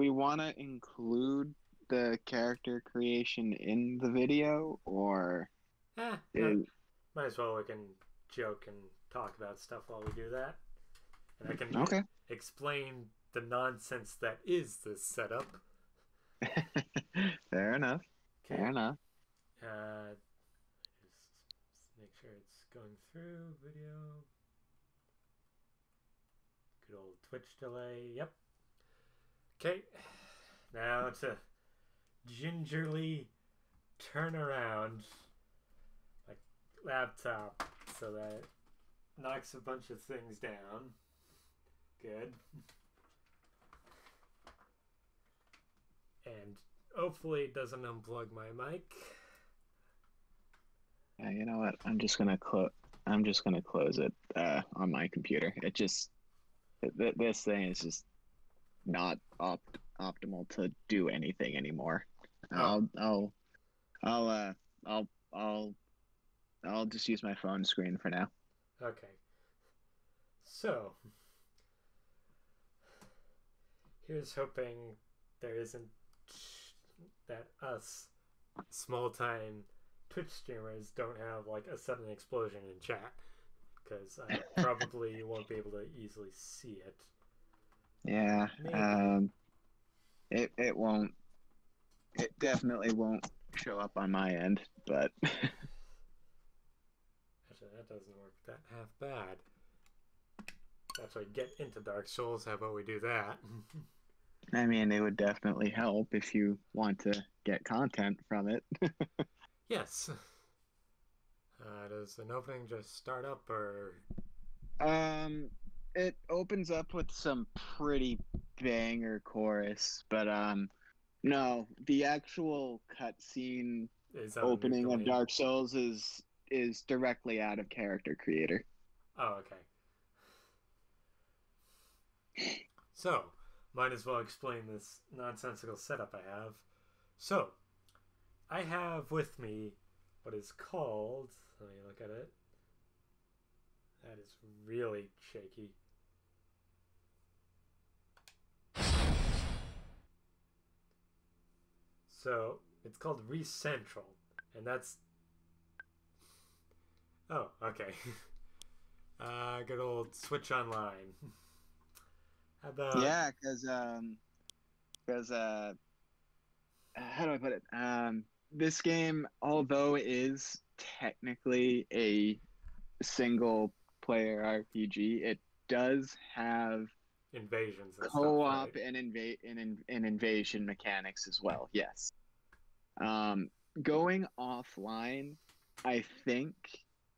we want to include the character creation in the video, or No, is, might as well we can joke and talk about stuff while we do that. And I can okay? explain the nonsense that is this setup. Fair enough. Fair Okay. enough. Uh, just make sure it's going through video. Good old Twitch delay. Yep. Okay. Now to gingerly turn around my laptop so that it knocks a bunch of things down. Good. And hopefully it doesn't unplug my mic. You know what? I'm just gonna close. I'm just gonna close it on my computer. It just this thing is just not optimal to do anything anymore. Oh, I'll I'll I'll I'll just use my phone screen for now. okay. So, here's hoping there isn't that us small time Twitch streamers don't have like a sudden explosion in chat because I probably won't be able to easily see it. Yeah. Maybe. It won't. It definitely won't show up on my end, but Actually, that doesn't work that half bad. That's why get into Dark Souls. How about we do that? I mean, it would definitely help if you want to get content from it. Yes. Does an opening just start up or? Um, it opens up with some pretty banger chorus, but no, the actual cutscene Is that a new opening of game? Dark Souls is directly out of character creator. Oh, okay. So, might as well explain this nonsensical setup I have. So, I have with me what is called. Let me look at it. That is really shaky. So, it's called Recentral. And that's. Oh, okay. Good old Switch Online. How about. Yeah, because how do I put it? This game, although it is technically a single player RPG, it does have Invasions and stuff, co-op right? and invasion mechanics as well. Yes. Um, Going offline, I think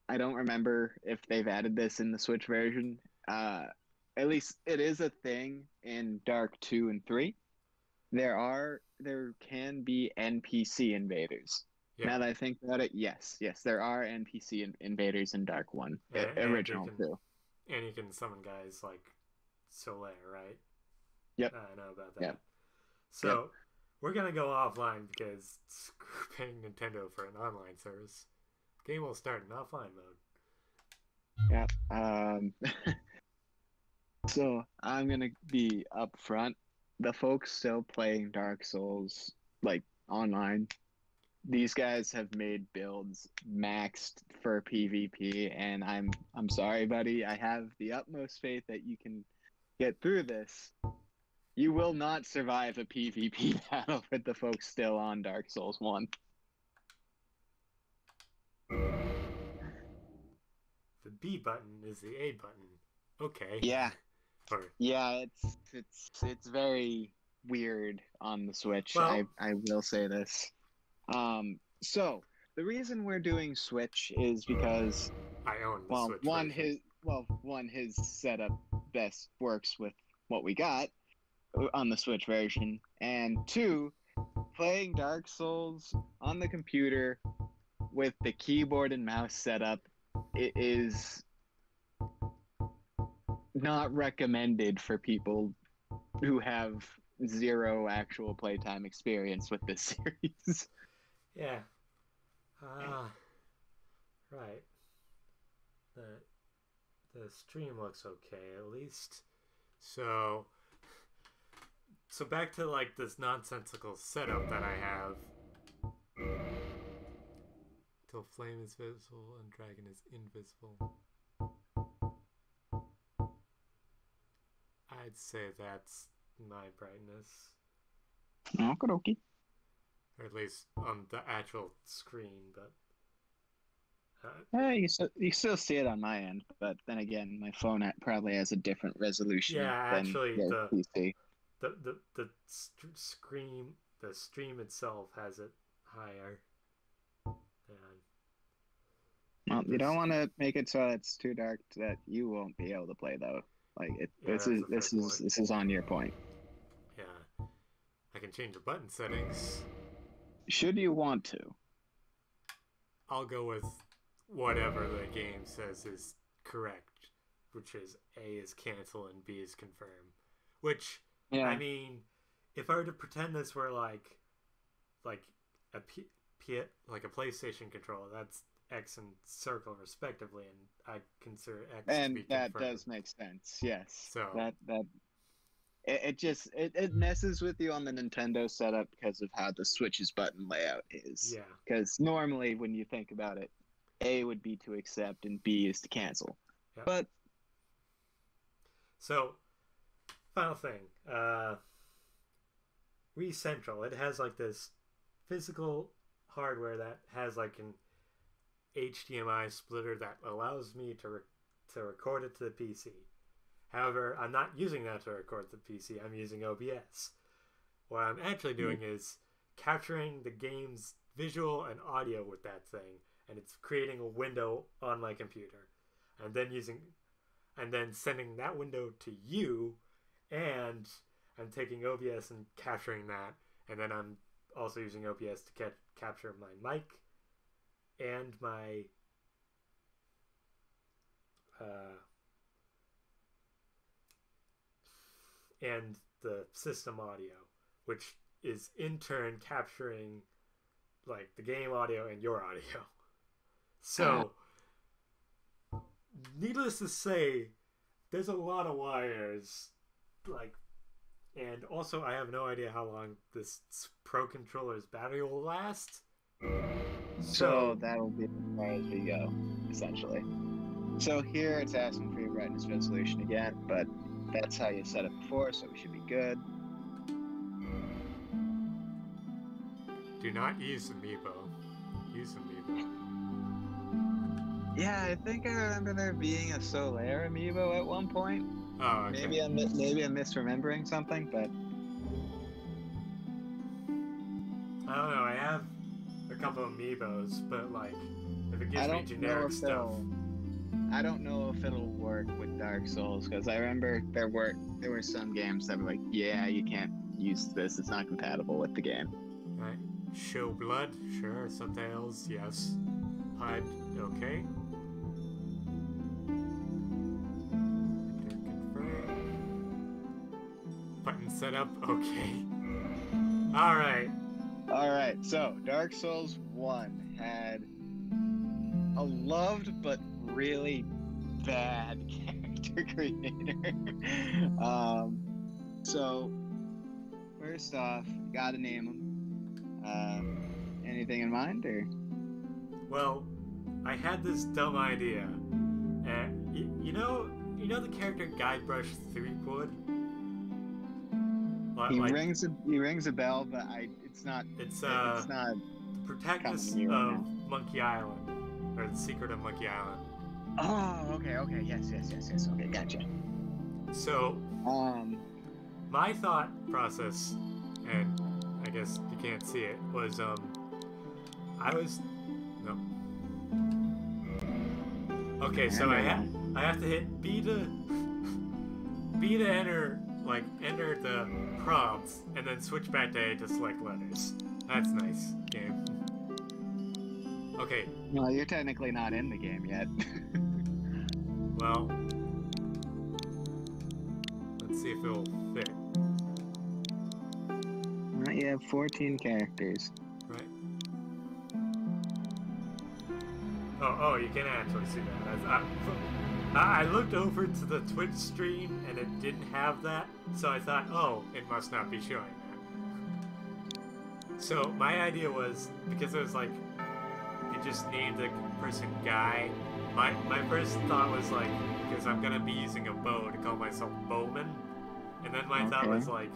I don't remember if they've added this in the Switch version. At least it is a thing in Dark 2 and 3. There can be NPC invaders. Yeah. Now that I think about it, yes, there are NPC invaders in Dark 1, And you original can too. summon guys like Soleil, right? Yep, I know about yep, that. yep, So we're gonna go offline because screw paying Nintendo for an online service. Game will start in offline mode. yep. So I'm gonna be upfront. The folks still playing Dark Souls like online, these guys have made builds maxed for PvP, and I'm sorry, buddy. I have the utmost faith that you can get through this. You will not survive a PvP battle with the folks still on Dark Souls 1. The B button is the A button. Okay. Yeah, or yeah, it's very weird on the Switch. well, I will say this. So the reason we're doing Switch is because, I own the well, Switch version. one his setup best works with what we got on the Switch version, and two, playing Dark Souls on the computer with the keyboard and mouse setup, it is not recommended for people who have zero actual playtime experience with this series. Yeah. Ah, right. The the stream looks okay at least. So So back to like this nonsensical setup that I have. Till flame is visible and dragon is invisible. I'd say that's my brightness. Okie. Or at least on the actual screen, but... you still see it on my end, but then again, my phone probably has a different resolution than actually, your PC. the stream itself has it higher. And well, you don't want to make it so it's too dark that you won't be able to play though. Like this is on your point. Yeah, I can change the button settings. Should you want to? I'll go with whatever the game says is correct, which is A is cancel and B is confirm. Which, yeah. I mean, if I were to pretend this were like a PlayStation controller, that's X and circle respectively, and I consider X to be confirmed. And that does make sense. Yes. So it messes with you on the Nintendo setup because of how the Switch's button layout is. Yeah. Because normally when you think about it, A would be to accept and B is to cancel. Yep. But so, final thing, Wii Central. It has like this physical hardware that has like an HDMI splitter that allows me to record it to the PC. However, I'm not using that to record the PC. I'm using OBS. What I'm actually doing is capturing the game's visual and audio with that thing, and it's creating a window on my computer, and then sending that window to you, and I'm taking OBS and capturing that, and then I'm also using OBS to capture my mic and my and the system audio, which is in turn capturing like the game audio and your audio. So, needless to say, there's a lot of wires, and also I have no idea how long this Pro Controller's battery will last. So that will be as far as we go, essentially. So here it's asking for your brightness resolution again, but that's how you set it before, so we should be good. Do not use Amiibo. Use Amiibo. Yeah, I think I remember there being a Solaire Amiibo at one point. Oh, okay. Maybe I'm misremembering something, but I don't know. I have a couple of Amiibos, but like, if it gives me generic stuff. I don't know if it'll work with Dark Souls, because I remember there were some games that were like, yeah, you can't use this, it's not compatible with the game. Right. Show blood, sure. Subtitles, yes. HUD, okay. Confirm. Button setup, okay. Alright, so Dark Souls 1 had a loved but really bad character creator. So first off, you gotta name him. Anything in mind, or? Well, I had this dumb idea. You know the character Guybrush Threepwood? He rings a bell, but it's not. It's not. The protagonist of Monkey Island. Or The Secret of Monkey Island. Oh, okay, yes. Okay, gotcha. So, my thought process, and I guess you can't see it, was, no. Okay, so I have to hit B to enter the prompts, and then switch back to A to select letters. That's nice, game. Okay. Well, you're technically not in the game yet. Well, let's see if it'll fit. Right, you have 14 characters. Right. Oh, you can actually see that. I looked over to the Twitch stream and it didn't have that, so I thought, oh, it must not be showing that. So my idea was, because it was like, it just named the person Guy, my first thought was like, because I'm gonna be using a bow to call myself Bowman, and then my thought was like,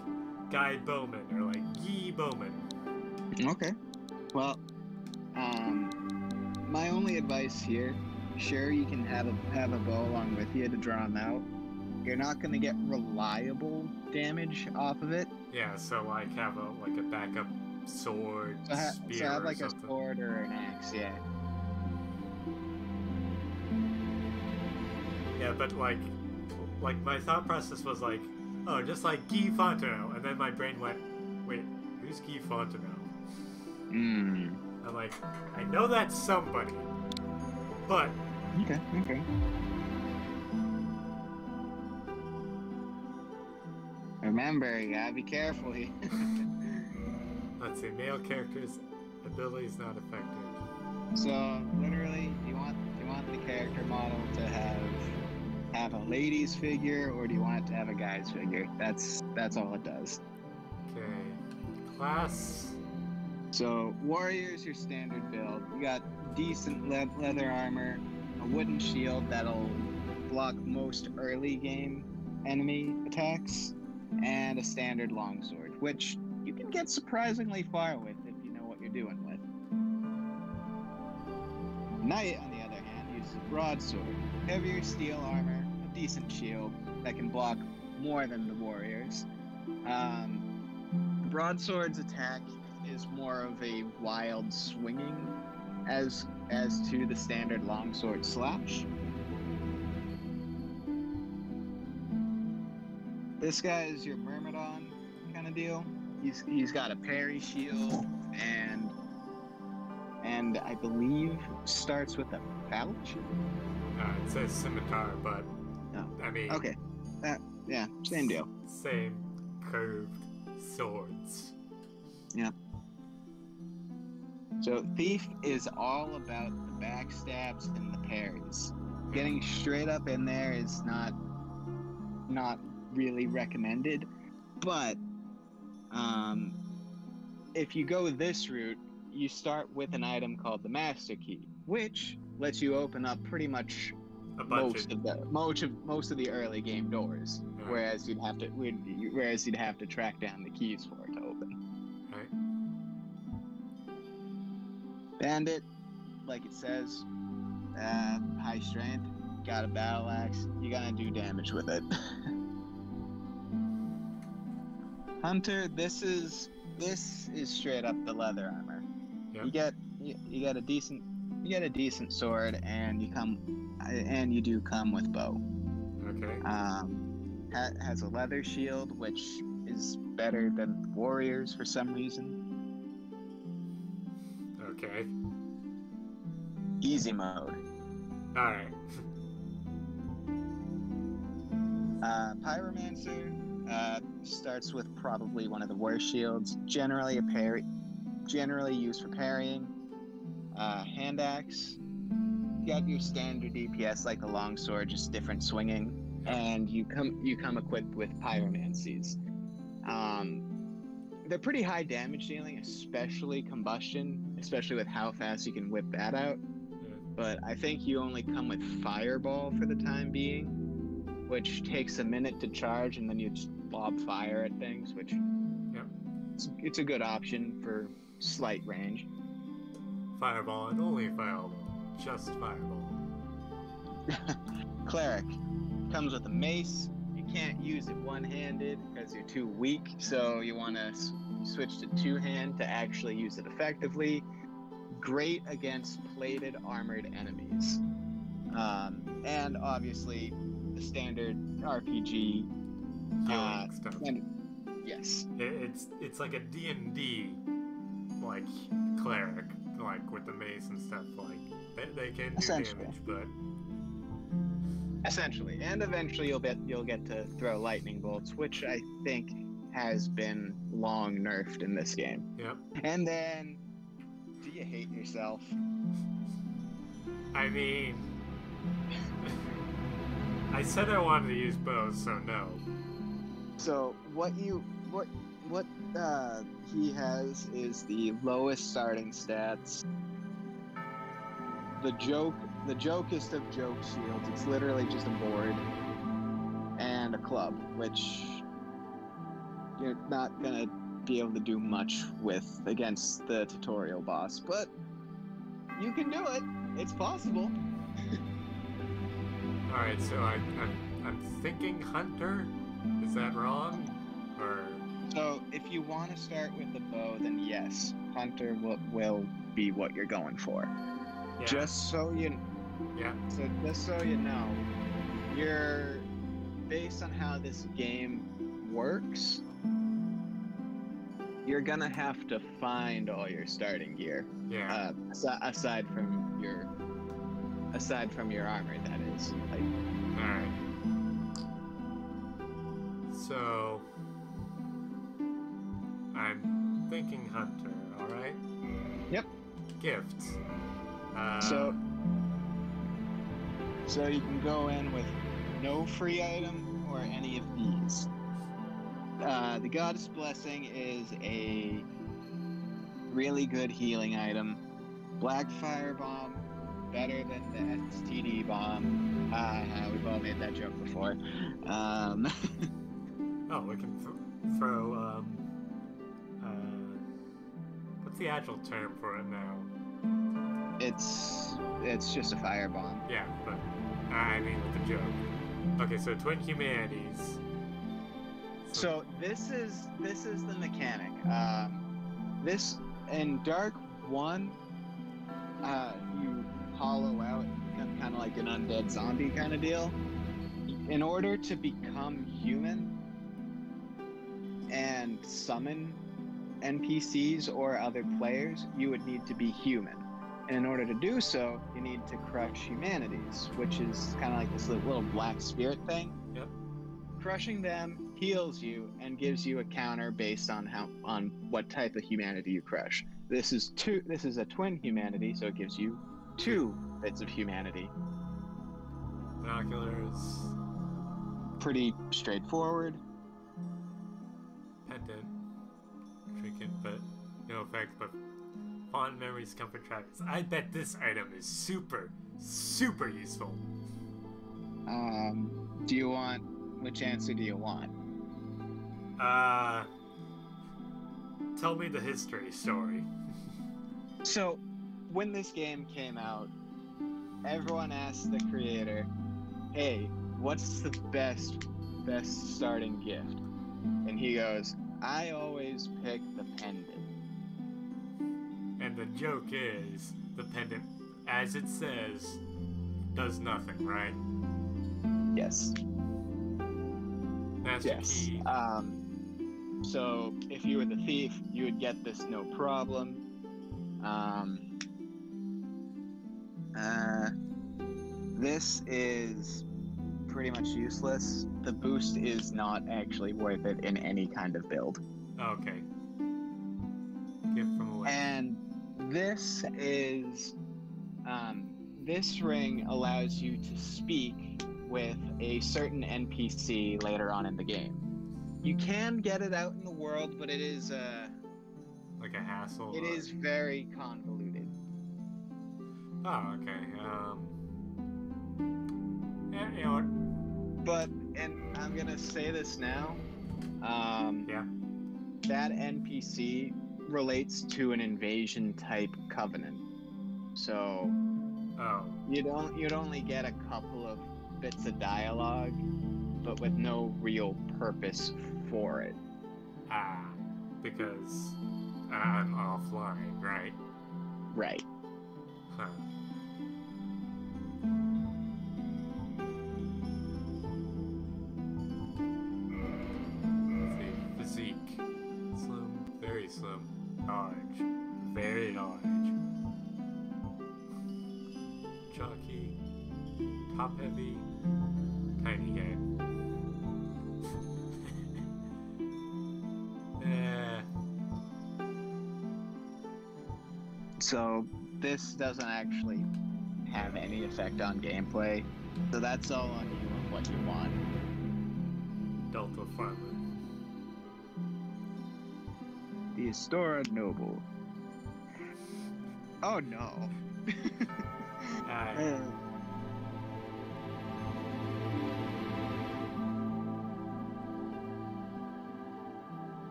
Guy Bowman, or like, Yee Bowman. Okay. Well, my only advice here, sure, you can have a bow along with you to draw them out. You're not going to get reliable damage off of it. Yeah, so like have a backup sword, spear, so have like or something. a sword or an axe, yeah. Yeah, but like my thought process was like, oh, just like Guy Fontenot, and then my brain went, wait, who's Guy Fontenot? I'm like, I know that's somebody, but okay. Remember, you gotta be careful here. Let's see, male characters' abilities not affected. So literally, do you want the character model to have a lady's figure, or do you want it to have a guy's figure? That's all it does. Okay, class. So warrior's your standard build. You got decent leather armor, a wooden shield that'll block most early game enemy attacks, and a standard longsword, which you can get surprisingly far with if you know what you're doing with. Knight, on the other hand, uses a broadsword, heavier steel armor, a decent shield that can block more than the warriors. Broadsword's attack is more of a wild swinging as to the standard longsword slash. This guy is your Myrmidon kind of deal. He's got a parry shield and I believe starts with a falchion. It says scimitar, but I mean, okay, yeah, same deal. Same curved swords. Yeah. So Thief is all about the backstabs and the parries. Getting straight up in there is not really recommended, but if you go this route, you start with an item called the Master Key, which lets you open up pretty much most of the early game doors, whereas you'd have to track down the keys for it to open. Right. Bandit, like it says, high strength, got a battle axe, you gotta do damage with it. Hunter, this is straight up the leather armor. Yep. You get a decent sword, and you do come with bow. Okay. Has a leather shield, which is better than warriors for some reason. Okay. Easy mode. All right. Pyromancer starts with probably one of the worst shields. Generally used for parrying. Hand axe. You got your standard DPS like the longsword, just different swinging, and you come equipped with pyromancies. They're pretty high damage dealing, especially combustion, especially with how fast you can whip that out. But I think you only come with fireball for the time being, which takes a minute to charge, and then you just lob fire at things, which it's a good option for slight range. Fireball and only fireball. Just fireball. Cleric comes with a mace. You can't use it one-handed because you're too weak, so you want to switch to two-hand to actually use it effectively. Great against plated armored enemies. And obviously the standard RPG stuff. Yes. It's like a D&D like cleric, like with the mace and stuff. Like they can do damage, but essentially, and eventually you'll get to throw lightning bolts, which I think has been long nerfed in this game. Yep. And then, do you hate yourself? I mean, I said I wanted to use bows, so no. So what he has is the lowest starting stats. The jokest of joke shields. It's literally just a board and a club, which you're not gonna be able to do much with against the tutorial boss, but you can do it. It's possible. All right, so I'm thinking hunter. Is that wrong? Or So if you want to start with the bow, then yes, hunter will be what you're going for. yeah. Just so you know, you're based on how this game works, you're gonna have to find all your starting gear. Yeah. Aside from your armor, that is. Like, all right. So I'm thinking hunter. All right. Yep. Gifts. So you can go in with no free item or any of these. The Goddess Blessing is a really good healing item. Black Fire Bomb, better than the STD Bomb. We've all made that joke before. Oh, we can throw. What's the actual term for it now? It's just a fire bomb. Yeah, but I mean with the joke. Okay, so twin humanities. So this is the mechanic. This in Dark 1, you hollow out, kind of like an undead zombie kind of deal. In order to become human and summon NPCs or other players, you would need to be human. And in order to do so, you need to crush humanities, which is kind of like this little black spirit thing. Yep. Crushing them heals you and gives you a counter based on what type of humanity you crush. This is a twin humanity, so it gives you 2 bits of humanity. Binoculars. Pretty straightforward. Pendant. Trinket, but no effect, but fond memories, comfort trappings. I bet this item is super, super useful. Which answer do you want? Tell me the history story. So, when this game came out, everyone asked the creator, hey, what's the best starting gift? And he goes, I always pick the pendant. And the joke is, the pendant, as it says, does nothing, right? Yes. Master Key. So if you were the thief, you would get this no problem. This is pretty much useless. The boost is not actually worth it in any kind of build. Okay. Gift from away. And this is this ring allows you to speak with a certain NPC later on in the game. You can get it out in the world, but it is like a hassle. It is very convoluted. Oh, okay. Yeah, you know what? But, and I'm gonna say this now. Yeah. That NPC relates to an invasion type covenant. So you'd only get a couple of bits of dialogue, but with no real purpose for it. Because I'm offline, right? Right. Huh. Let's see. Physique. Slim, very slim. Large. Very large. Jockey. Top heavy. Tiny head. So this doesn't actually have any effect on gameplay. So that's all on you. what you want. Delta Farmer. The Astora Noble. Oh no.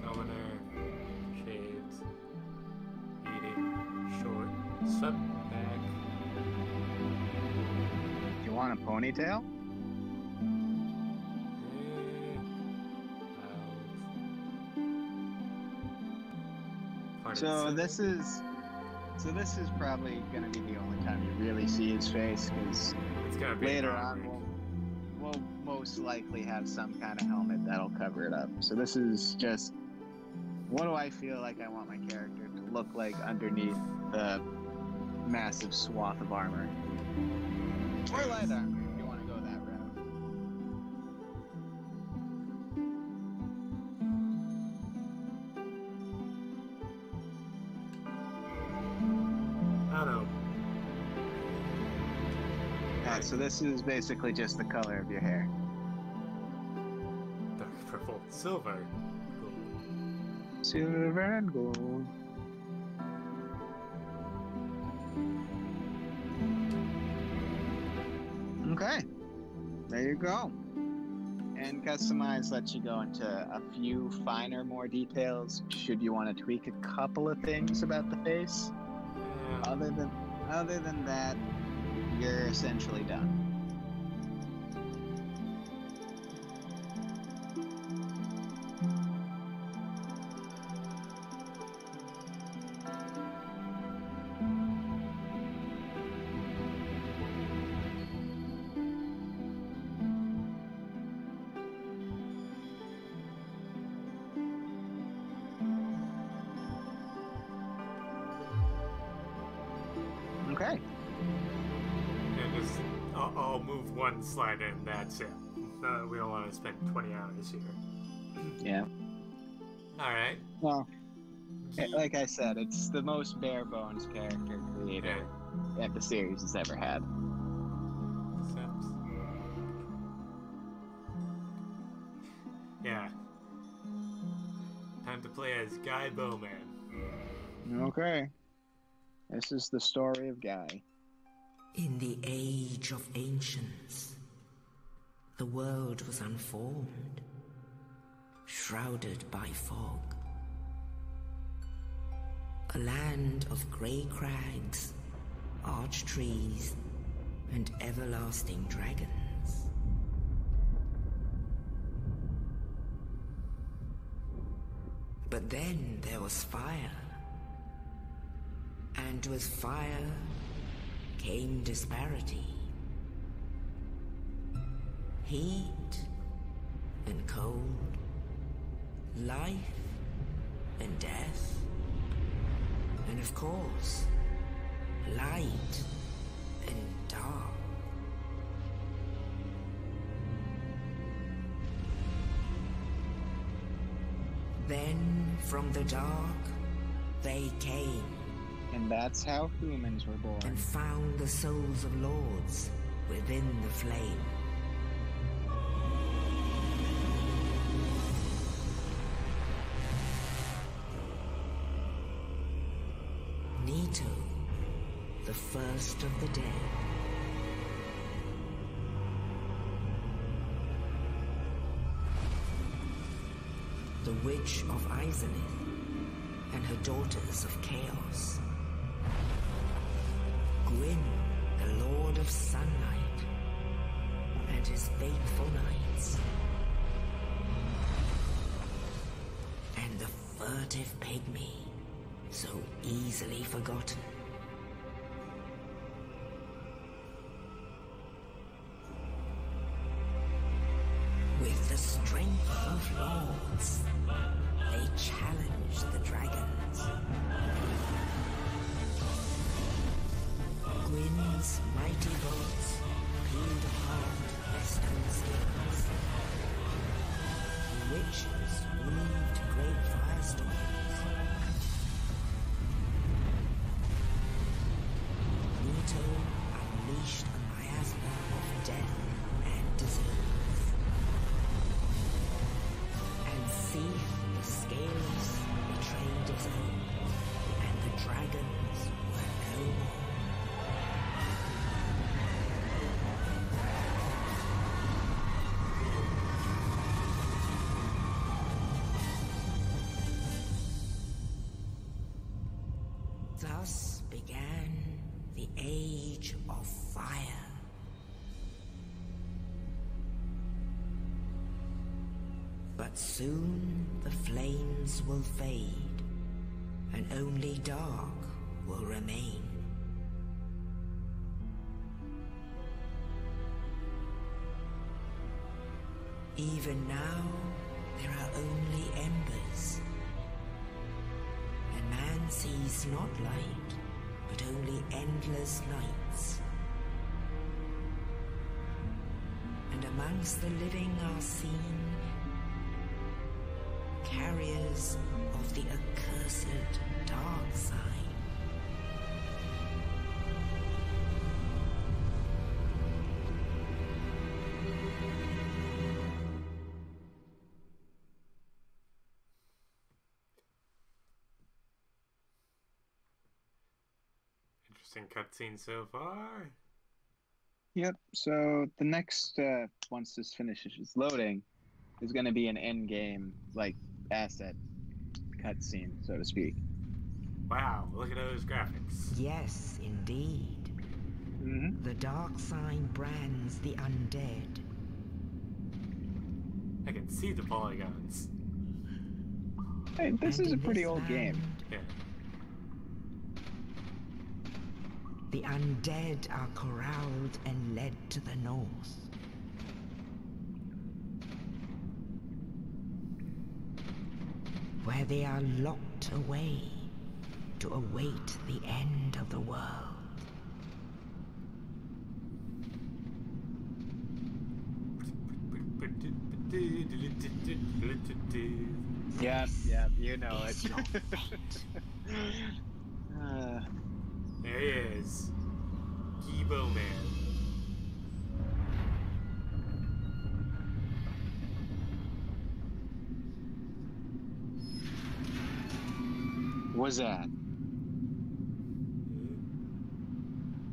Commoner, shades, eating, short, swept back. Do you want a ponytail? So this is probably gonna be the only time you really see his face, because later on we'll most likely have some kind of helmet that'll cover it up. So this is just, what do I feel like I want my character to look like underneath the massive swath of armor, or light armor if you want to go that route. I don't know. Alright, so this is basically just the color of your hair. Dark purple, silver, gold. Silver and gold. Okay, there you go. And customize lets you go into a few finer, more details should you want to tweak a couple of things about the face. Yeah. Other than that, you're essentially done. Okay. And just, I'll move one slide in, that's it. We don't want to spend 20 hours here. Yeah. Alright. Well, like I said, it's the most bare bones character creator that the series has ever had. Yeah. Time to play as Guy Bowman. Okay. This is the story of Guy. In the age of ancients, the world was unformed, shrouded by fog. A land of grey crags, arch trees, and everlasting dragons. But then there was fire. And with fire came disparity. Heat and cold, life and death, and of course, light and dark. Then from the dark they came. And that's how humans were born. And found the souls of lords within the flame. Nito, the first of the dead. The Witch of Izalith and her daughters of Chaos. Gwyn, the Lord of Sunlight, and his faithful knights. And the furtive pygmy, so easily forgotten. With the strength of lords, they challenged the dragons. Gwyn's mighty bolts peeled apart their stone skins. The witches weaved great firestorms. Thus began the Age of Fire. But soon the flames will fade, and only dark will remain. Even now, there are only embers, and man sees not light, but only endless nights. And amongst the living are seen carriers of the accursed dark side. Interesting cutscene so far. Yep. So the next, once this finishes loading, is going to be an end-game, like, asset cutscene, so to speak. Wow, look at those graphics. Yes, indeed. Mm-hmm. The dark sign brands the undead. I can see the polygons. Hey, this And is a in pretty this old game. land, Yeah. the undead are corralled and led to the north. Where they are locked away to await the end of the world. Yeah, you know it. Is your fate. There he is. Gibo Man. What's that?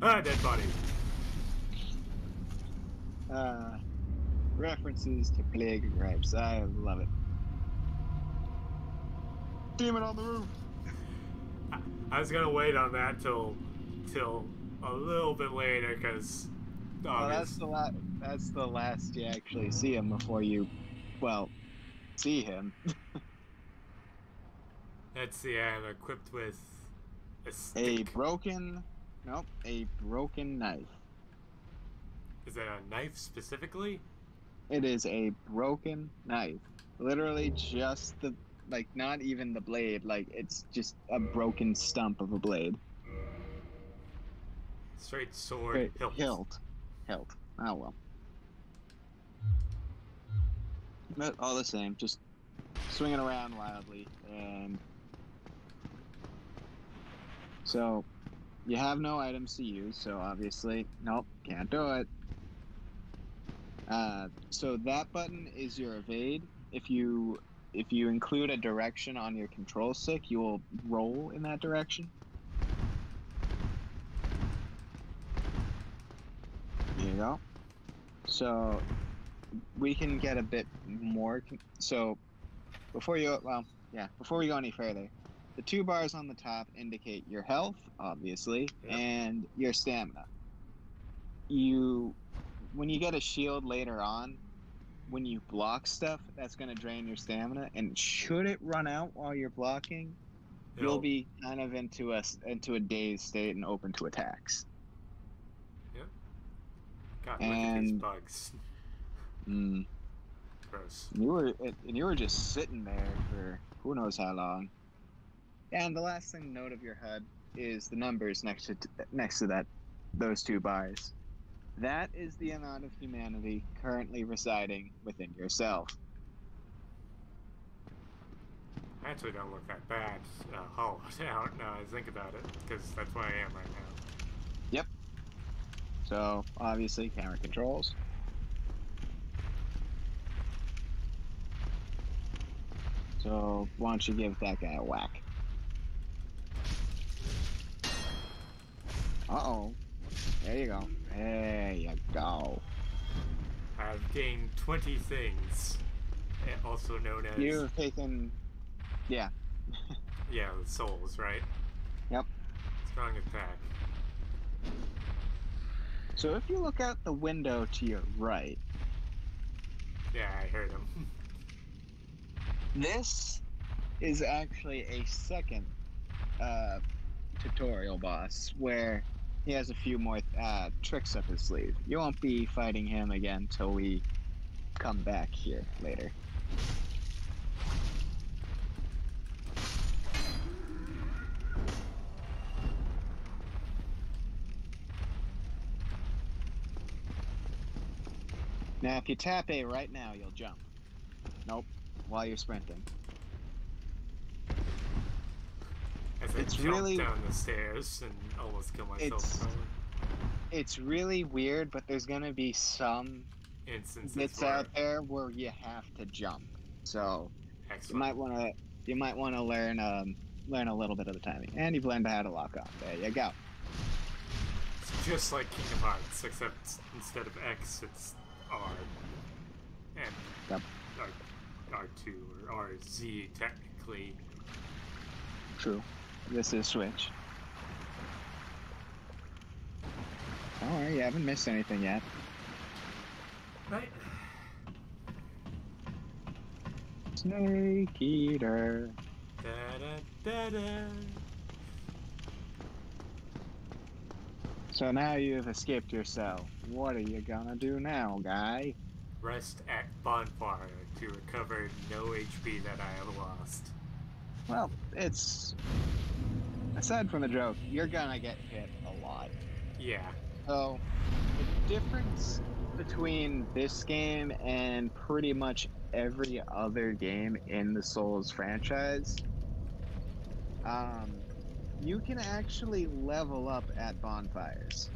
Ah, dead body. References to Plague Gripes. I love it. Demon on the roof. I was gonna wait on that till a little bit later, because Well, that's the last you actually see him before you, well, see him. let's see. I'm equipped with a A stick. broken knife. Is that a knife specifically? It is a broken knife. Literally just the, like, not even the blade, like, it's just a broken stump of a blade. Straight sword hilt. Hilt. Oh well. But all the same, just swinging around wildly, and so you have no items to use, so obviously, nope, can't do it. So that button is your evade. If you include a direction on your control stick, you will roll in that direction. There you go. So we can get a bit more. So before we go any further, the two bars on the top indicate your health, obviously, Yep. and your stamina. When you get a shield later on, when you block stuff, that's going to drain your stamina, and should it run out while you're blocking, you'll be kind of into a dazed state and open to attacks. Yep. God, look at these bugs. Gross. You were just sitting there for who knows how long. And the last thing to note of your HUD is the numbers next to those two bars. That is the amount of humanity currently residing within yourself. I actually don't look that bad hollowed out now I think about it, because that's where I am right now. Yep. So, obviously, camera controls. So, why don't you give that guy a whack? Uh-oh. There you go. There you go. I've gained 20 things, also known as... You've taken... Yeah. Yeah, souls, right? Yep. Strong attack. So if you look out the window to your right, Yeah, I heard him. this is actually a second tutorial boss where he has a few more tricks up his sleeve. You won't be fighting him again till we come back here later. Now, if you tap A right now, you'll jump. Nope, while you're sprinting. As I jumped down the stairs and almost killed myself. It's really weird, but there's gonna be some instances bits out there where you have to jump. So excellent. you might wanna learn a little bit of the timing, and you've learned how to lock on. There you go. It's just like Kingdom Hearts, except instead of X, it's R and yep. R2 or RZ technically. True. This is Switch. Don't worry, you haven't missed anything yet. Right. Snake Eater. Da-da-da-da. So now you've escaped your cell. What are you gonna do now, guy? Rest at bonfire to recover no HP that I have lost. Well, it's... aside from the joke, you're gonna get hit a lot. Yeah. So, the difference between this game and pretty much every other game in the Souls franchise, you can actually level up at bonfires.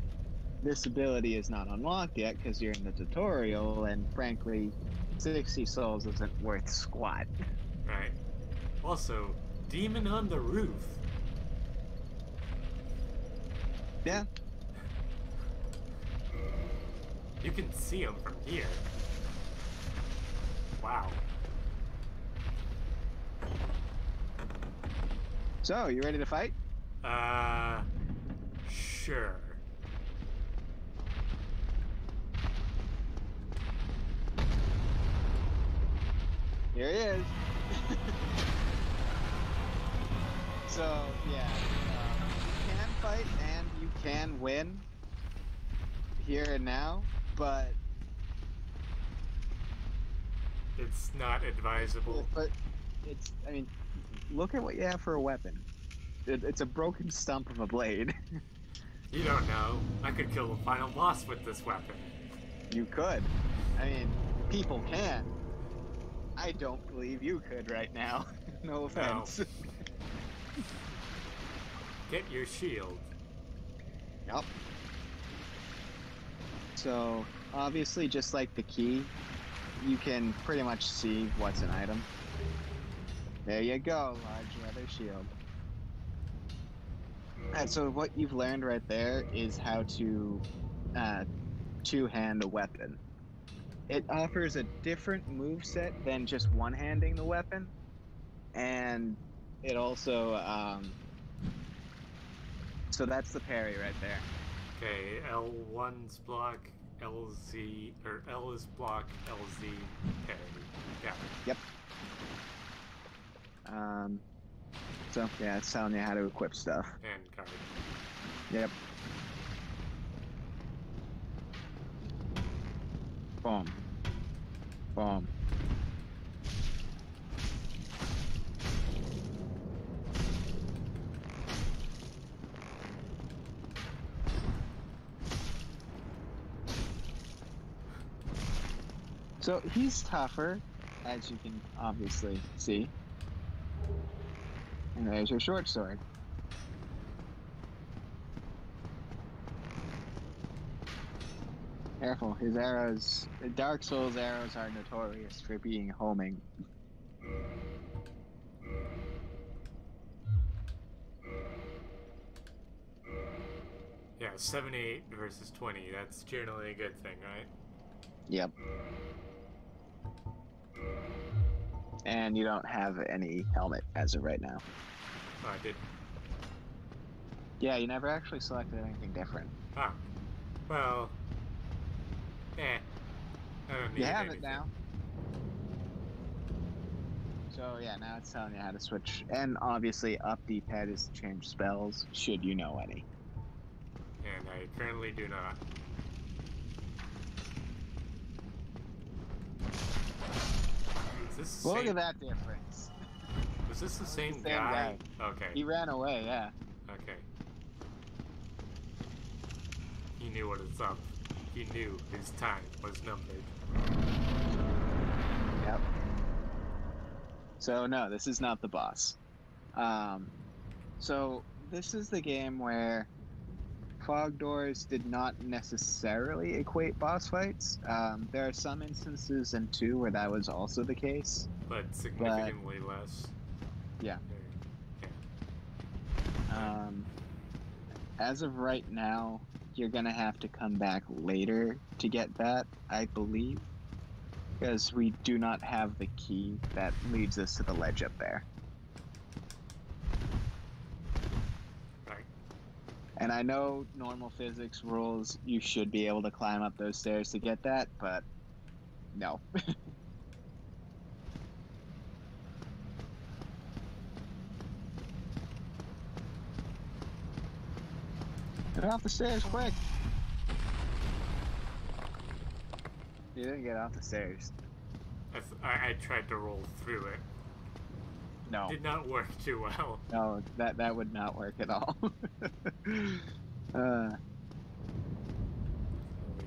This ability is not unlocked yet because you're in the tutorial, and frankly, 60 souls isn't worth squat. Right. Also, demon on the roof. Yeah. You can see him from here. Wow. So, you ready to fight? Sure. Here he is. So, yeah, you can fight and you can win here and now, but it's not advisable. But it's, I mean, look at what you have for a weapon. It's a broken stump of a blade. You don't know. I could kill the final boss with this weapon. You could. I mean, people can. I don't believe you could right now. No offense. No. Get your shield. Yep. So, obviously, just like the key, you can pretty much see what's an item. There you go, large leather shield. And so what you've learned right there is how to two-hand a weapon. It offers a different moveset than just one-handing the weapon, and it also, so that's the parry right there. Okay, L1's block, LZ, or L is block, LZ, parry. Got it. Yep. So, yeah, it's telling you how to equip stuff. And card. Yep. Boom. Boom. So he's tougher, as you can obviously see. And there's your short sword. Careful, his arrows, the Dark Souls arrows are notorious for being homing. Yeah, 7-8 versus 20. That's generally a good thing, right? Yep. And you don't have any helmet as of right now. Oh, I did. Yeah, you never actually selected anything different. Ah, well, I don't need You have it anything. now. So yeah, now it's telling you how to switch. And obviously up D-pad is to change spells, should you know any. And I currently do not. Is this the Well, same? look at that difference. Was this the same, same guy. Okay. He ran away, yeah. Okay. He knew what was up. He knew his time was numbered. Yep. So no, this is not the boss. So this is the game where fog doors did not necessarily equate boss fights. There are some instances in 2 where that was also the case. But significantly less. Yeah. Yeah. As of right now, you're gonna have to come back later to get that, I believe, because we do not have the key that leads us to the ledge up there. Right. And I know normal physics rules, you should be able to climb up those stairs to get that, but no. Get off the stairs, quick! You didn't get off the stairs. I tried to roll through it. No. Did not work too well. No, that would not work at all. I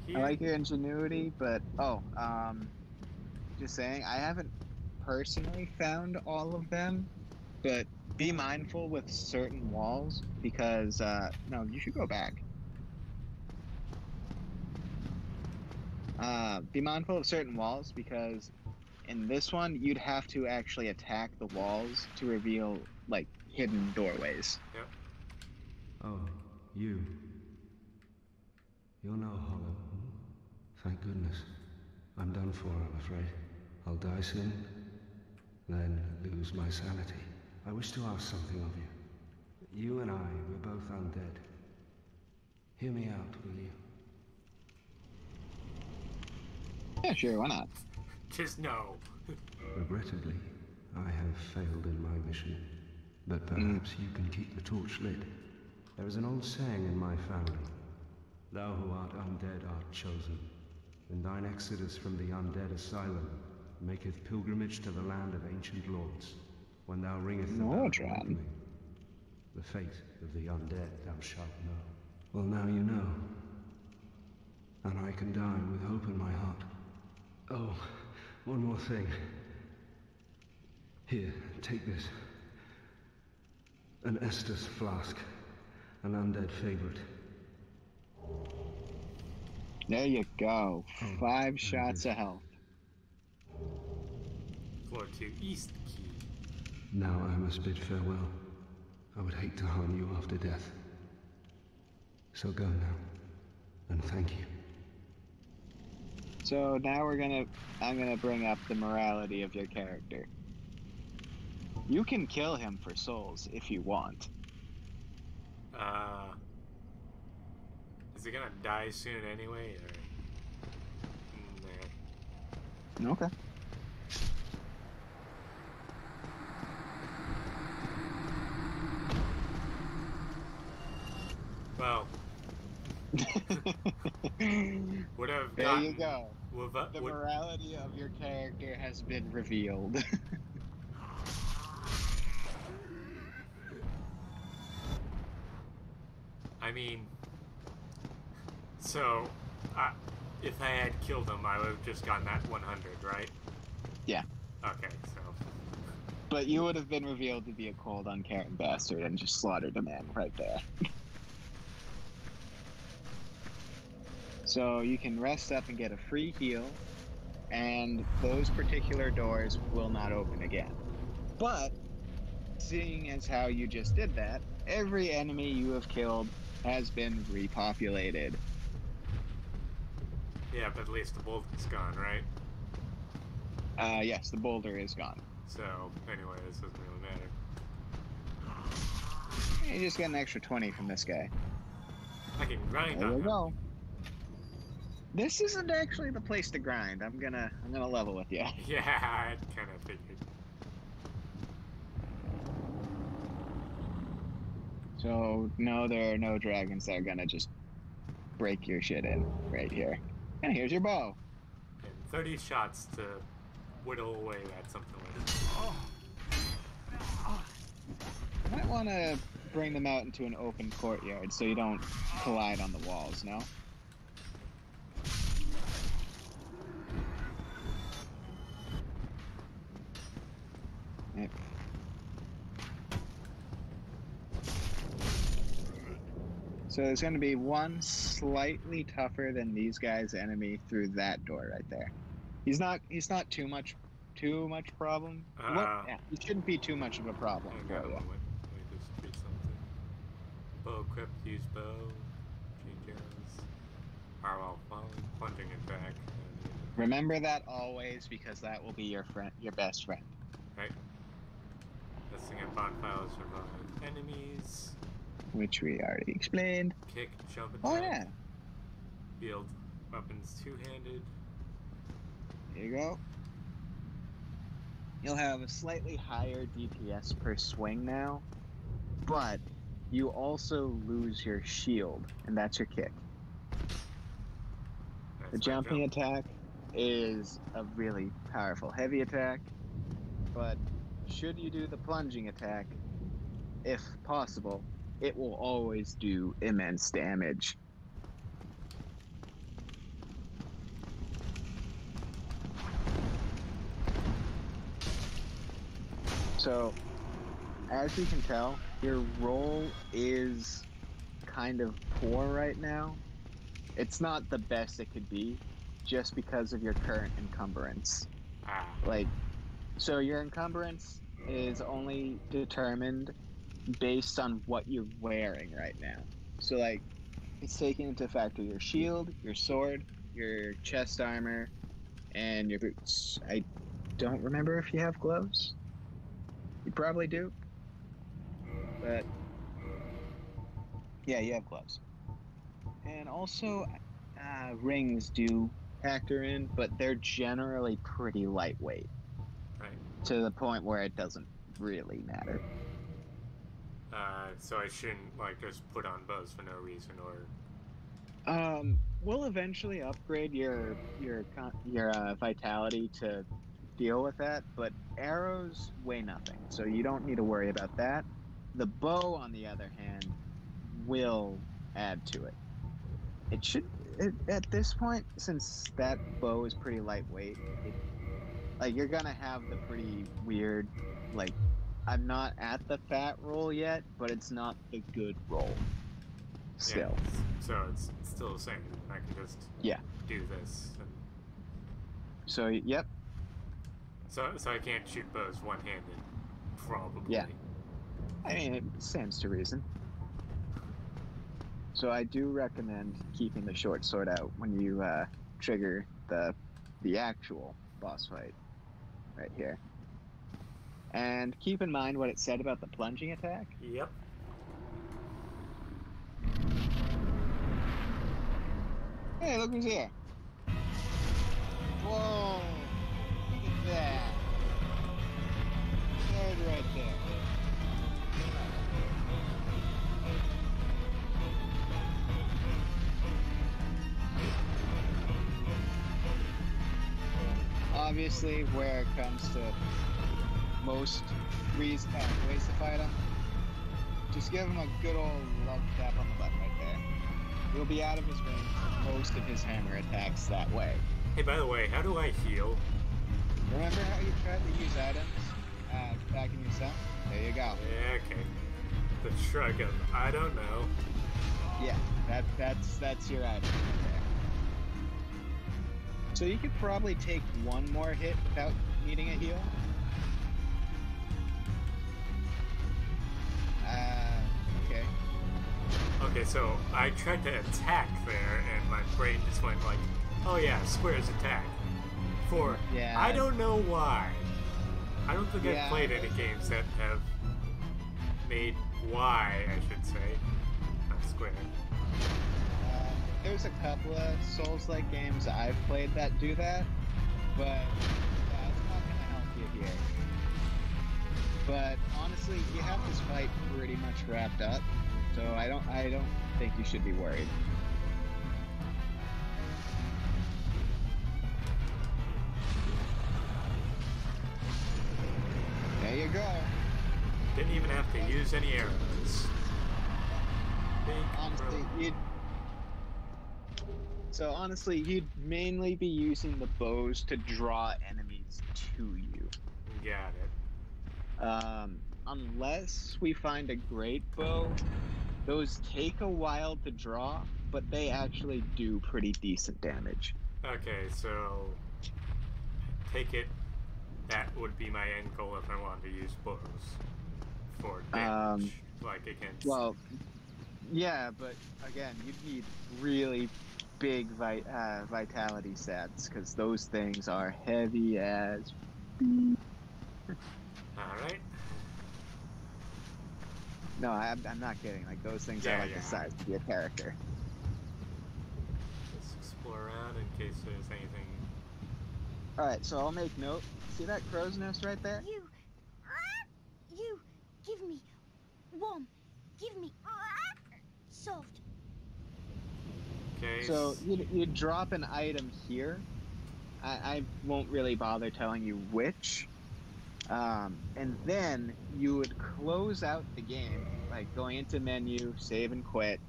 like your ingenuity, but just saying, I haven't personally found all of them, but be mindful with certain walls because no, you should go back. Be mindful of certain walls because in this one you'd have to actually attack the walls to reveal like hidden doorways. Yep. Oh, you. You're no hollow. Thank goodness. I'm done for, I'm afraid. I'll die soon, then lose my sanity. I wish to ask something of you. You and I, we're both undead. Hear me out, will you? Yeah, sure, why not? Just no. Regrettably, I have failed in my mission, but perhaps you can keep the torch lit. There is an old saying in my family. Thou who art undead art chosen, and thine exodus from the undead asylum maketh pilgrimage to the land of ancient lords. When thou ringest the bell of awakening, the fate of the undead thou shalt know. Well, now you know, and I can die with hope in my heart. Oh, one more thing. Here, take this. An Estus flask, an undead favorite. There you go. 5 shots of health. Floor 2 east key. Now I must bid farewell. I would hate to harm you after death. So go now, and thank you. So now I'm gonna bring up the morality of your character. You can kill him for souls if you want. Is he gonna die soon anyway, or? Nah. Okay. Well. Would have there gotten, you go. The would, morality of your character has been revealed. I mean, so, if I had killed him, I would have just gotten that 100, right? Yeah. Okay, so. But you would have been revealed to be a cold, uncaring bastard and just slaughtered a man right there. So you can rest up and get a free heal, and those particular doors will not open again. But, seeing as how you just did that, every enemy you have killed has been repopulated. Yeah, but at least the boulder's gone, right? Yes, the boulder is gone. So, anyway, this doesn't really matter. You just get an extra 20 from this guy. I can grind There on you him. go. This isn't actually the place to grind. I'm gonna level with you. Yeah, I kind of figured. So no, there are no dragons that are gonna just break your shit in right here. And here's your bow. And 30 shots to whittle away at something like this. You might want to bring them out into an open courtyard so you don't collide on the walls, no? Yep. So there's going to be one slightly tougher than these guys' enemy through that door right there. He's not too much problem. Yeah, he shouldn't be too much of a problem Hang for on a you. moment. Let me just read something. Bow equipped, use bow. Change arrows. Well, plunging attack. Remember that always, because that will be your best friend. Right. Testing at bonfires revive enemies. Which we already explained. Kick, jump attack. Oh yeah, Wield weapons two-handed. there you go. You'll have a slightly higher DPS per swing now, but you also lose your shield, and that's your kick. That's The my jumping jump. attack is a really powerful heavy attack, but should you do the plunging attack, if possible, it will always do immense damage. So, as you can tell, your roll is kind of poor right now. It's not the best it could be, just because of your current encumbrance. So your encumbrance is only determined based on what you're wearing right now. So it's taking into factor your shield, your sword, your chest armor, and your boots. I don't remember if you have gloves. You probably do. But yeah, you have gloves. And also rings do factor in, but they're generally pretty lightweight. Right. To the point where it doesn't really matter. So I shouldn't just put on bows for no reason, or We'll eventually upgrade your vitality to deal with that, but arrows weigh nothing, so you don't need to worry about that. The bow, on the other hand, will add to it. It should, at this point, since that bow is pretty lightweight, you're gonna have the pretty weird, I'm not at the fat roll yet, but it's not the good roll. Still. Yeah, so it's still the same. I can just do this. And... So, yep. So I can't shoot bows one-handed, probably. Yeah. I mean, it stands to reason. So I do recommend keeping the short sword out when you trigger the actual boss fight right here. And keep in mind what it said about the plunging attack. Yep. Hey, look who's here. Whoa! Look at that. Sword right there. Obviously, where it comes to most ways to fight him, just give him a good old love tap on the butt right there. You'll be out of his range for most of his hammer attacks that way. Hey, by the way, how do I heal? Remember how you tried to use items back in your cell? There you go. Yeah, okay. The shrug of, I don't know. Yeah, that's your item right there. So you could probably take one more hit without needing a heal. Okay. Okay, so I tried to attack there, and my brain just went oh yeah, squares attack. Yeah. I don't know why. I don't think I've played any games that have made Y, I should say, not square. There's a couple of Souls-like games I've played that do that, but it's not going to help you here. But honestly, you have this fight pretty much wrapped up, so I don't think you should be worried. There you go. Didn't even have to use any arrows. Honestly, you'd mainly be using the bows to draw enemies to you. Got it. Unless we find a great bow, those take a while to draw, but they actually do pretty decent damage. Okay, so take it that would be my end goal if I wanted to use bows for damage, like against. Well, yeah, but again, you'd need really big vitality stats because those things are heavy as. All right. No, I'm not kidding. Like those things are like the size of your character. Let's explore around in case there's anything. All right, so I'll make note. See that crow's nest right there? You, give me warm, give me soft. Okay. So you drop an item here. I won't really bother telling you which. And then you would close out the game, like going into menu, save and quit,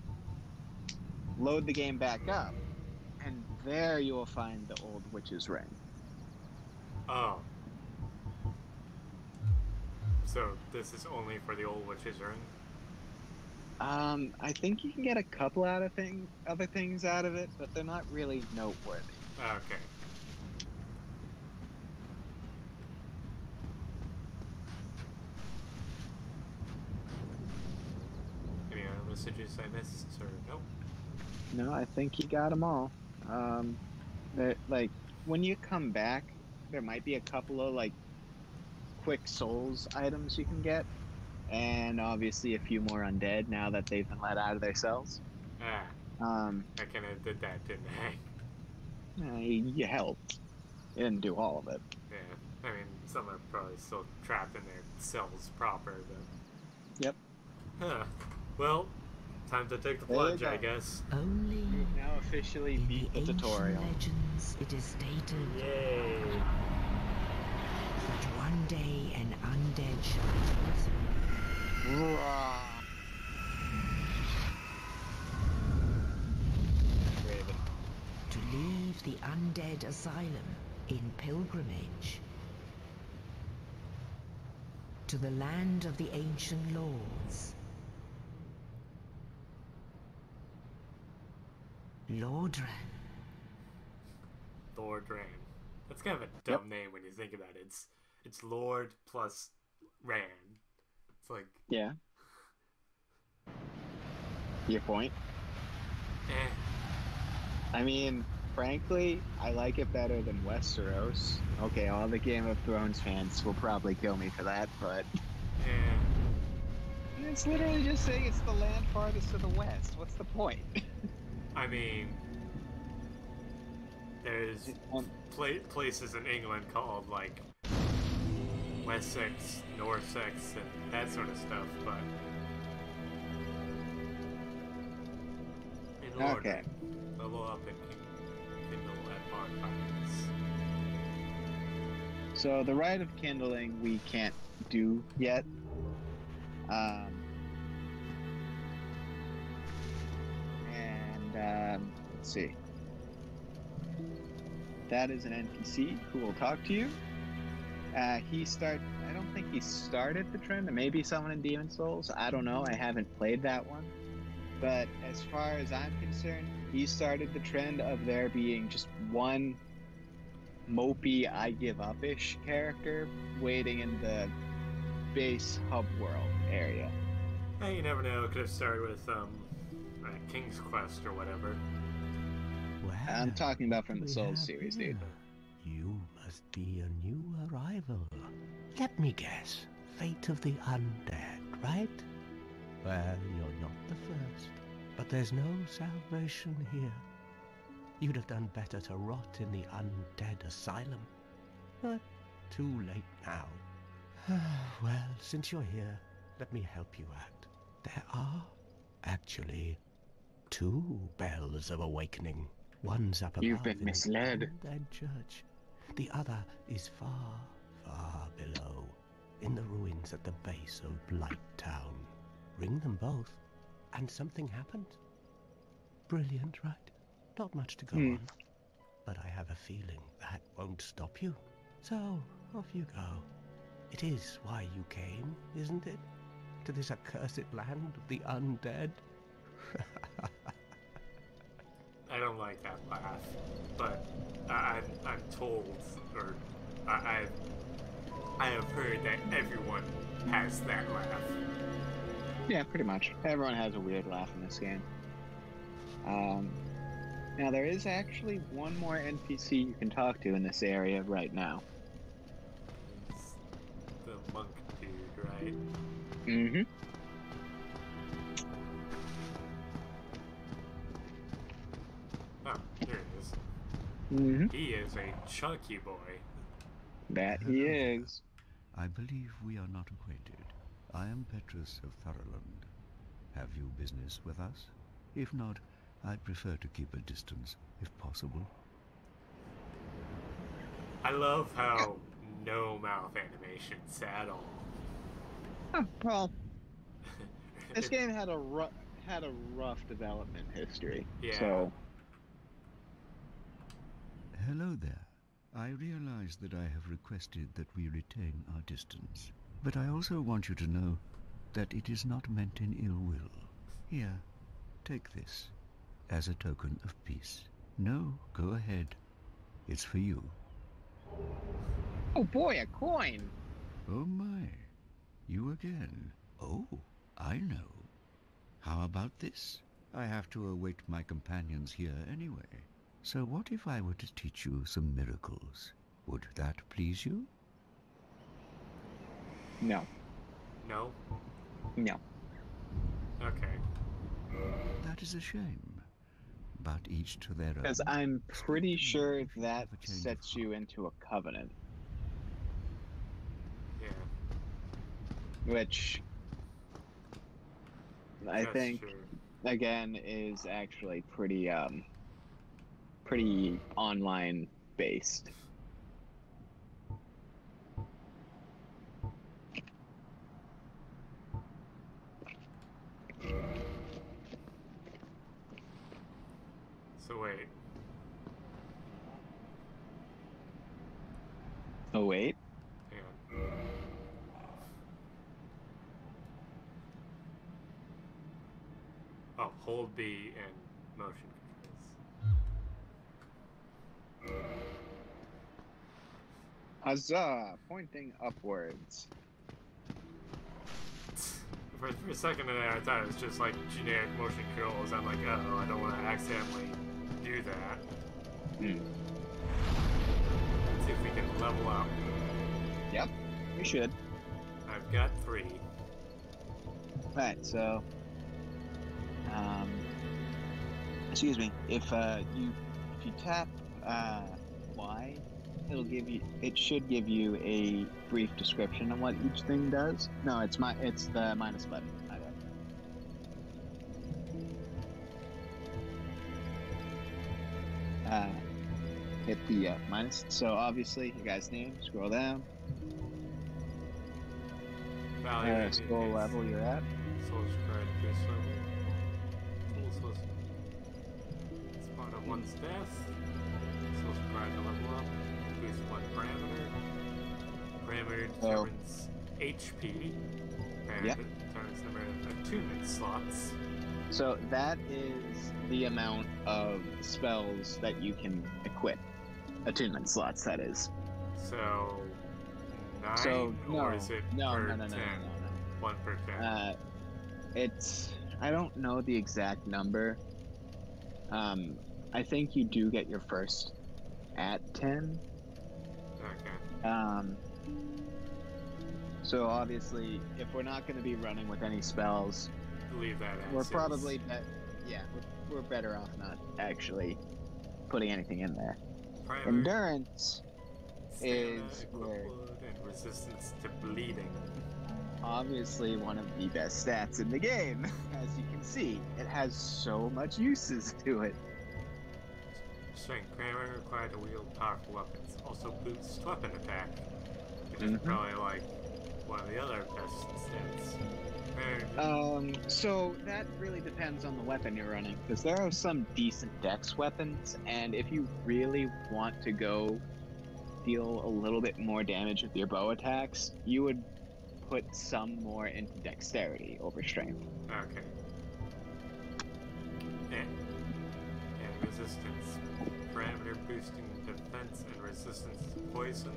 load the game back up, and there you will find the old witch's ring. Oh. So this is only for the old witch's ring? I think you can get a couple other things out of it, but they're not really noteworthy. Okay. Any other messages I missed, or nope? No, I think you got them all. Like when you come back, there might be a couple of like quick souls items you can get, and obviously a few more undead now that they've been let out of their cells. I kind of did that, didn't I? You helped. You didn't do all of it. Yeah, I mean, some are probably still trapped in their cells proper, but... Yep. Huh. Well, time to take the plunge, I guess. Only You've now officially in beat the ancient tutorial. legends it is stated Yay! that one day an undead shall return. Raven. To leave the undead asylum in pilgrimage to the land of the ancient lords. Lordran. Lord Ran. That's kind of a dumb name when you think about it. It's Lord plus Ran. It's like... Yeah. Your point? Eh. I mean, frankly, I like it better than Westeros. Okay, all the Game of Thrones fans will probably kill me for that, but... It's literally just saying it's the land farthest to the west. What's the point? I mean, there's places in England called, like, Wessex, Norsex, and that sort of stuff, but... In Lord, Okay. level up and kindle at bonfires. So the rite of kindling we can't do yet. Let's see. That is an NPC who will talk to you. I don't think he started the trend. Maybe someone in Demon Souls. I don't know. I haven't played that one. But as far as I'm concerned, he started the trend of there being just one mopey, I give up-ish character waiting in the base hub world area. Hey, you never know. It could have started with King's Quest or whatever. Well, I'm talking about from the we Souls have series, here. dude. You must be a new arrival. Let me guess. Fate of the undead, right? Well, you're not the first, but there's no salvation here. You'd have done better to rot in the undead asylum. But too late now. Well, since you're here, let me help you out. There are, actually, 2 bells of awakening. One's up above You've been in misled. an undead church. The other is far, far below, in the ruins at the base of Blight Town. Ring them both, and something happens. Brilliant, right? Not much to go on. But I have a feeling that won't stop you. So, off you go. It is why you came, isn't it? To this accursed land of the undead? I don't like that laugh, but I'm told, or I have heard that everyone has that laugh. Yeah, pretty much. Everyone has a weird laugh in this game. Now there is actually one more NPC you can talk to in this area right now. It's the monk dude, right? Mm-hmm. Oh, here it is. Mm-hmm. He is a chunky boy. That he is. I believe we are not acquainted. I am Petrus of Thoroland. Have you business with us? If not, I'd prefer to keep a distance, if possible. I love how no mouth animations at all. Oh, well, this game had a rough development history. Yeah. So. Hello there. I realize that I have requested that we retain our distance, but I also want you to know that it is not meant in ill will. Here, take this, as a token of peace. No, go ahead. It's for you. Oh boy, a coin! Oh my, you again. Oh, I know. How about this? I have to await my companions here anyway. So what if I were to teach you some miracles? Would that please you? No. No? No. Okay. That is a shame. But each to their own. Because I'm pretty sure If you that have a change of sets you into a covenant, Yeah. which I That's think true. again is actually pretty online based. So wait. Oh wait. Hang on. Oh, hold B and motion controls. Huzzah! Pointing upwards. For a second there, I thought it was just like generic motion controls. I'm like, oh, I don't want to accidentally do that. Hmm. Let's see if we can level up. Yep, we should. I've got 3. Right, so excuse me, if you tap Y, it should give you a brief description of what each thing does. No, it's the minus button. My bad. Hit the minus. So obviously your guy's name, scroll down. Value Scroll level you're at. Soul card increase level. Soul spawn on 1 death. Soul card to level up. Boost 1 parameter. Parameter determines HP. And Yep. determines number of attunement slots. So that is the amount of spells that you can equip. Attunement slots, that is. So 9 So or is it no, per no. 10? 1 per 10. It's, I don't know the exact number. I think you do get your first at 10. Okay. So obviously, if we're not going to be running with any spells, Leave that as we're is. probably we're better off not actually putting anything in there. Primary Endurance stamina, is where equivalent, and resistance to bleeding. obviously one of the best stats in the game. As you can see, it has so much uses to it. Strength. Primary required to wield powerful weapons. Also boosts weapon attack. Which is Mhm. probably like one of the other best stats. Primary So that really depends on the weapon you're running, because there are some decent dex weapons, and if you really want to go deal a little bit more damage with your bow attacks, you would put some more into dexterity over strength. Okay. And resistance. Parameter boosting defense and resistance to poison.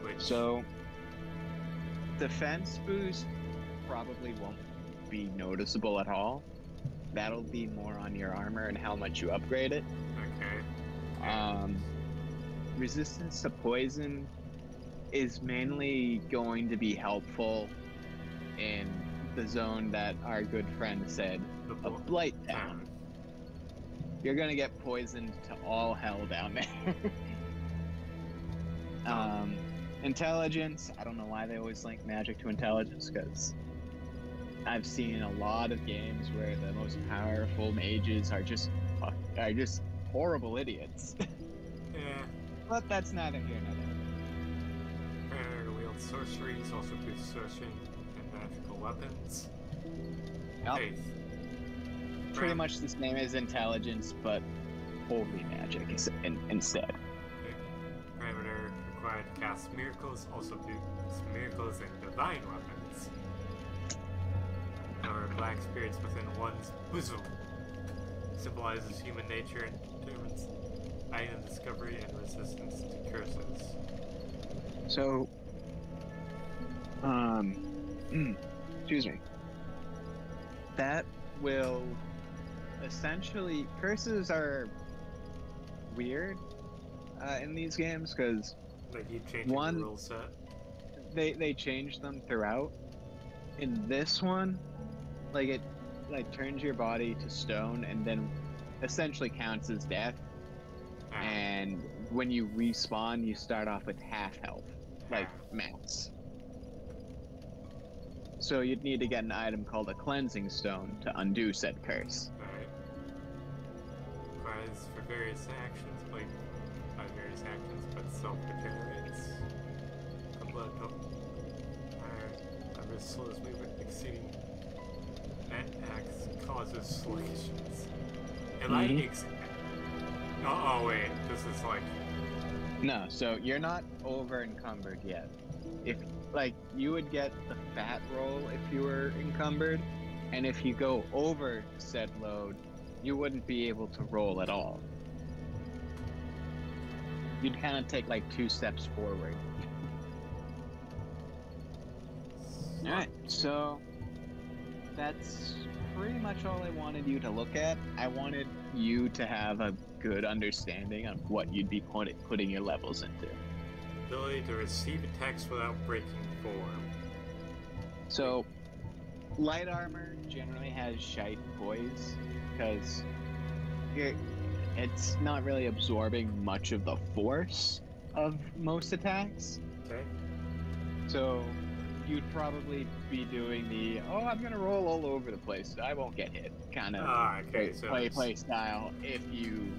Which So defense boost probably won't be noticeable at all. That'll be more on your armor and how much you upgrade it. okay. Resistance to poison is mainly going to be helpful in the zone that our good friend said, The a blight town. You're gonna get poisoned to all hell down there. Intelligence, I don't know why they always link magic to intelligence, because I've seen a lot of games where the most powerful mages are just horrible idiots. Yeah. But that's neither here nor there. Parameter to wield sorceries. Also boosts sorcery and magical weapons. Yep. Faith. Pretty much the same as intelligence, but holy magic instead. Parameter required to cast miracles. Also boosts miracles and divine weapons. Or black spirits within one's bosom. Symbolizes human nature and determines item discovery and resistance to curses. So, excuse me. That will essentially, curses are weird in these games because They keep changing One- the rule set. they change them throughout. In this one, like it turns your body to stone and then essentially counts as death. And when you respawn, you start off with half health, like max. So you'd need to get an item called a cleansing stone to undo said curse. Right. Requires for various actions, like by various actions, but self-regenerates. A blood number slows movement exceeding that acts causes solutions. And oh wait, this is like No, so you're not over encumbered yet. If you would get the fat roll if you were encumbered, and if you go over said load, you wouldn't be able to roll at all. You'd kind of take like 2 steps forward. Alright, so that's pretty much all I wanted you to look at. I wanted you to have a good understanding of what you'd be putting your levels into. ability to receive attacks without breaking form. So, light armor generally has shite poise, because it's not really absorbing much of the force of most attacks. Okay. So, you'd probably be doing the, I'm gonna roll all over the place, I won't get hit, kind of Okay, so play style if you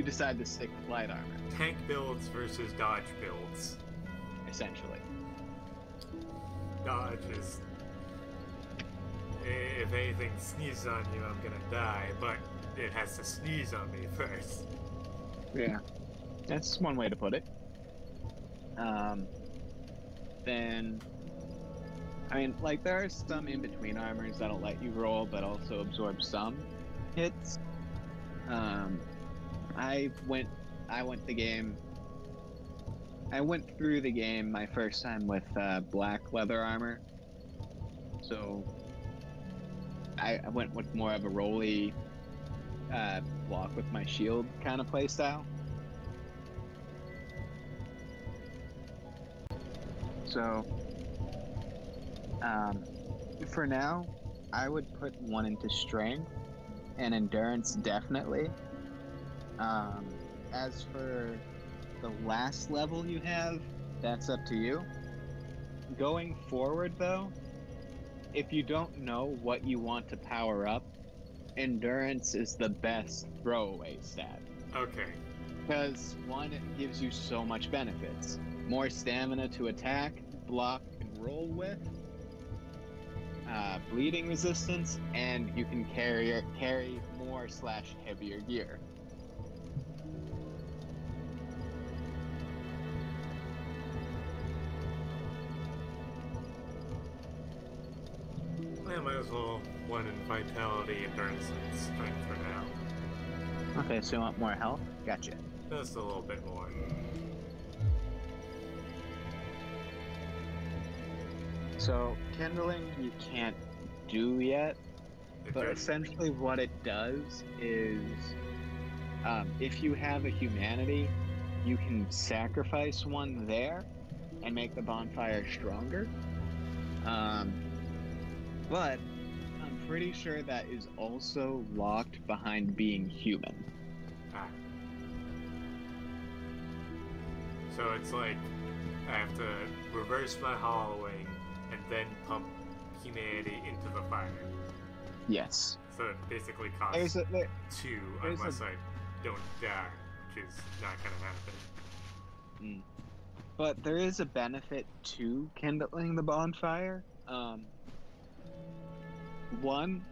decide to stick with light armor, tank builds versus dodge builds. essentially. Dodge is, if anything sneezes on you, I'm gonna die, but it has to sneeze on me first. Yeah, that's one way to put it. Then, I mean, there are some in-between armors that'll let you roll, but also absorb some hits. I went through the game my first time with black leather armor, so I went with more of a rolly block with my shield kind of playstyle. So, for now, I would put one into strength and endurance definitely. As for the last level you have, that's up to you. Going forward, though, if you don't know what you want to power up, endurance is the best throwaway stat. Okay. Because, one, it gives you so much benefits. More stamina to attack, block, and roll with. Bleeding resistance, and you can carry more / heavier gear. I might as well one in vitality, endurance, and strength for now. Okay, so you want more health? Gotcha. Just a little bit more. So, kindling you can't do yet, but Endurance. essentially what it does is, if you have a humanity, you can sacrifice one there and make the bonfire stronger. But I'm pretty sure that is also locked behind being human. Ah. So it's like I have to reverse my hollowing and then pump humanity into the fire. Yes. So it basically costs There's 2 there's unless I don't die, which is not gonna happen. But there is a benefit to kindling the bonfire. One,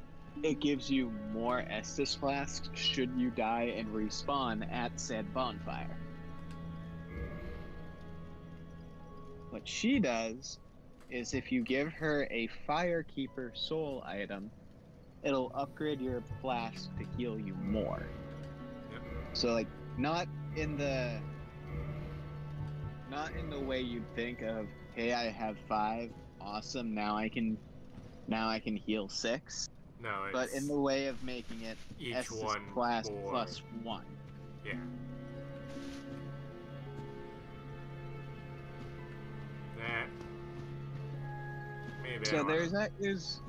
it gives you more Estus flasks should you die and respawn at said bonfire. What she does is if you give her a Firekeeper soul item, it'll upgrade your flask to heal you more. Yep. So like not in the way you'd think of, hey, I have 5, awesome, now I can heal 6. No, it's But in the way of making it each Estus one flask more. plus 1. Yeah. That maybe. So I wanna- there's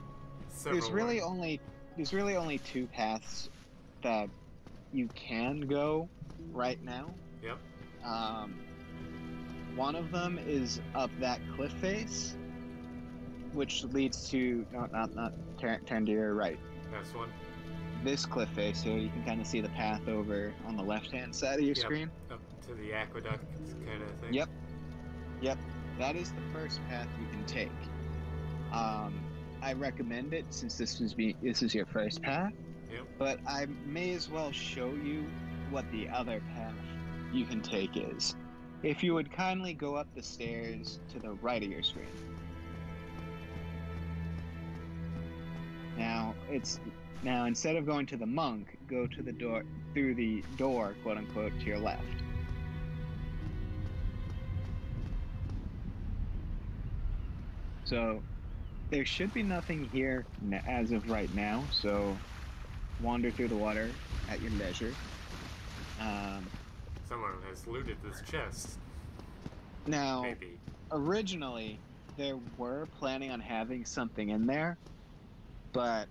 several really ways. only 2 paths that you can go right now. Yep. One of them is up that cliff face, which leads to turn to your right. That's one. This cliff face here, you can kind of see the path over on the left-hand side of your Yep. screen. Up to the aqueduct kind of thing. Yep. That is the first path you can take. I recommend it since this is your first path. Yep. But I may as well show you what the other path you can take is. If you would kindly go up the stairs to the right of your screen. Now instead of going to the monk, go to the door through the door, quote unquote, to your left. So there should be nothing here as of right now, so wander through the water at your leisure. Someone has looted this chest. Now, Maybe. originally, they were planning on having something in there, but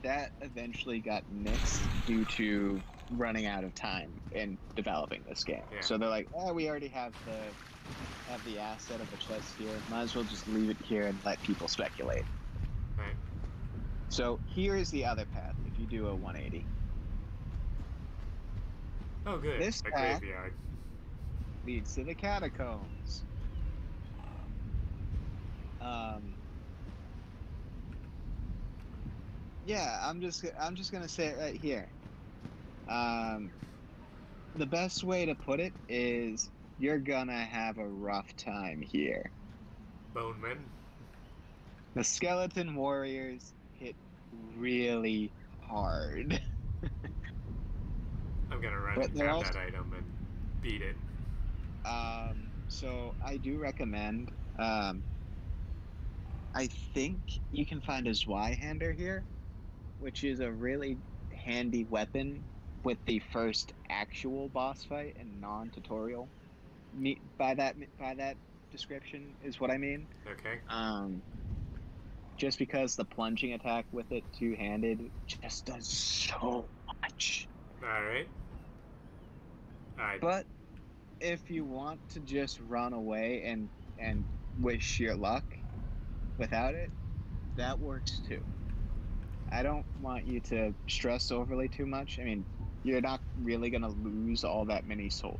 that eventually got nixed due to running out of time in developing this game. Yeah. So they're like, we already have the asset of the chest here. Might as well just leave it here and let people speculate. Right. So here is the other path if you do a 180. Oh, good. This A path- graveyard. Leads to the Catacombs. Yeah, I'm just gonna say it right here. The best way to put it is you're gonna have a rough time here. Bonemen. The skeleton warriors hit really hard. I'm gonna run But and they're grab also- that item and beat it. So I do recommend. I think you can find a Zweihander here, which is a really handy weapon with the first actual boss fight and non-tutorial. By that description is what I mean. Okay. Just because the plunging attack with it two-handed just does so much. Alright. But if you want to just run away and wish your luck without it, that works too. I don't want you to stress overly too much. I mean, you're not really going to lose all that many souls.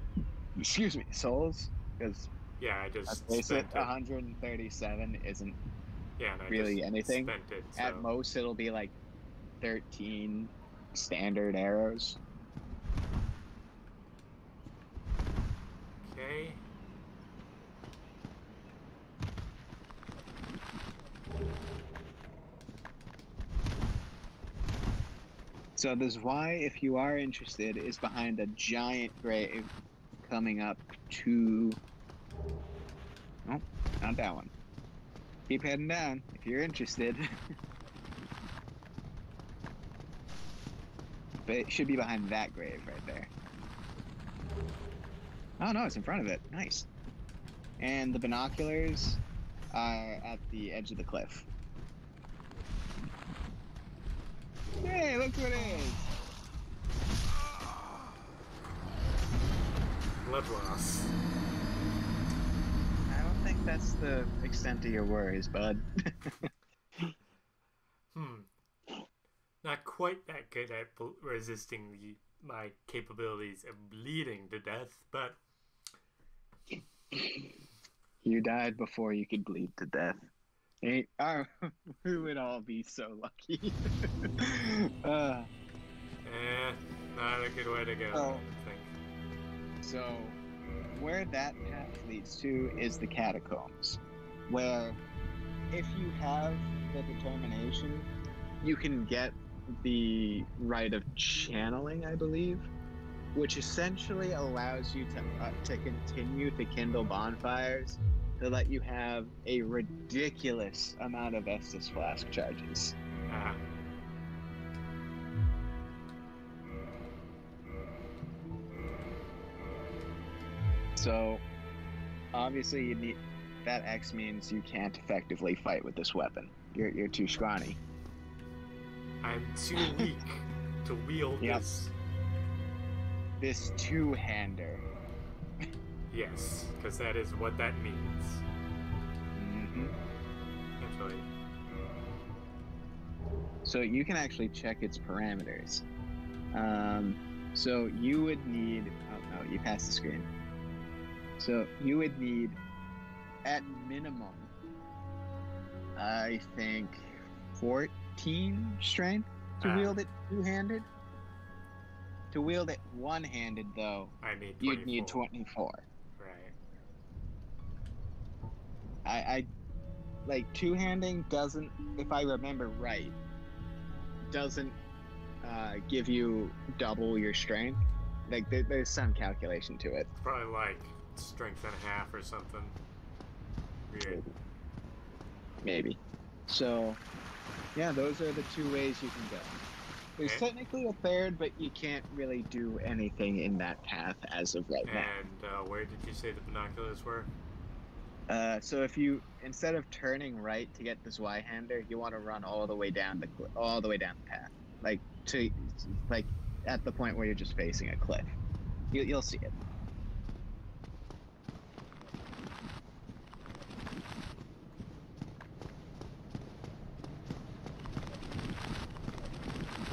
Because yeah, I just let's face it, spent it. 137 isn't Yeah, and I really just anything. spent it, so. At most, it'll be like 13 standard arrows. Okay. So the Zwei, if you are interested, is behind a giant grave coming up to... Oh, not that one. Keep heading down if you're interested. But it should be behind that grave right there. Oh no, it's in front of it. Nice. And the binoculars are at the edge of the cliff. Hey, look what it is! Blood loss. I don't think that's the extent of your worries, bud. Not quite that good at resisting my capabilities of bleeding to death, but... You died before you could bleed to death. We would all be so lucky. not a good way to go, I don't think. So, where that path leads to is the Catacombs, where if you have the determination, you can get the rite of channeling, I believe, which essentially allows you to continue to kindle bonfires to let you have a ridiculous amount of Estus Flask charges. So, obviously, you need that X means you can't effectively fight with this weapon. You're too scrawny. I'm too weak to wield this two-hander. Yes, because that is what that means. Mm-hmm. Actually. So you can actually check its parameters. So you would need... Oh, no, you passed the screen. So you would need, at minimum, I think, 14 strength to wield it two-handed. To wield it one-handed, though, you'd need 24. Right. I like, two-handing doesn't, if I remember right, doesn't give you double your strength. Like, there's some calculation to it. Probably like strength and a half or something. Weird. Maybe. So, yeah, those are the two ways you can go. There's technically a third, but you can't really do anything in that path as of right now. And where did you say the binoculars were? So if you, instead of turning right to get the Zweihander, you want to run all the way down the path, like at the point where you're just facing a cliff. You'll see it.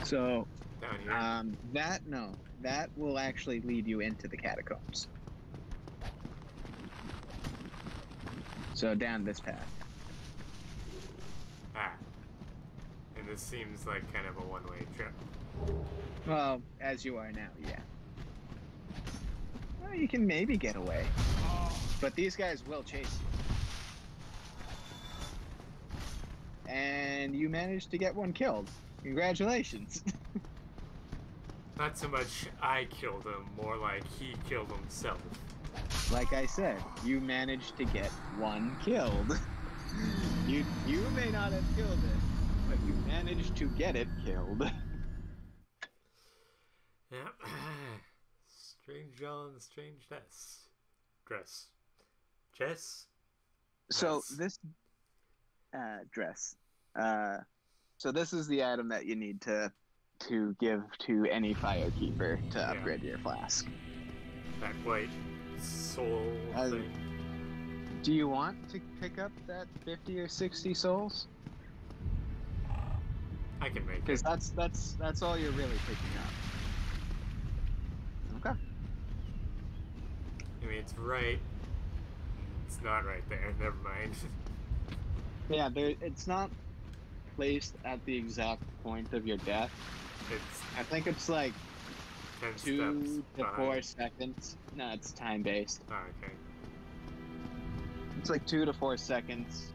So, down here? That will actually lead you into the catacombs. So down this path. And this seems like kind of a one-way trip. Well, as you are now, yeah. Well, you can maybe get away. But these guys will chase you. And you managed to get one killed. Congratulations. Not so much I killed him, more like he killed himself. Like I said, you managed to get one killed. You may not have killed it, but you managed to get it killed. Yeah. Strange John, strange dress. Chess? So That's- this dress. So this is the item that you need to give to any firekeeper to Yeah. upgrade your flask. that white soul thing. Do you want to pick up that 50 or 60 souls? I can make Because it. that's all you're really picking up. Okay. I mean, it's right. It's not right there. Never mind. Yeah, it's not placed at the exact point of your death. It's I think it's like 10 2 steps to behind. 4 seconds. No, it's time based. Oh, okay. It's like 2 to 4 seconds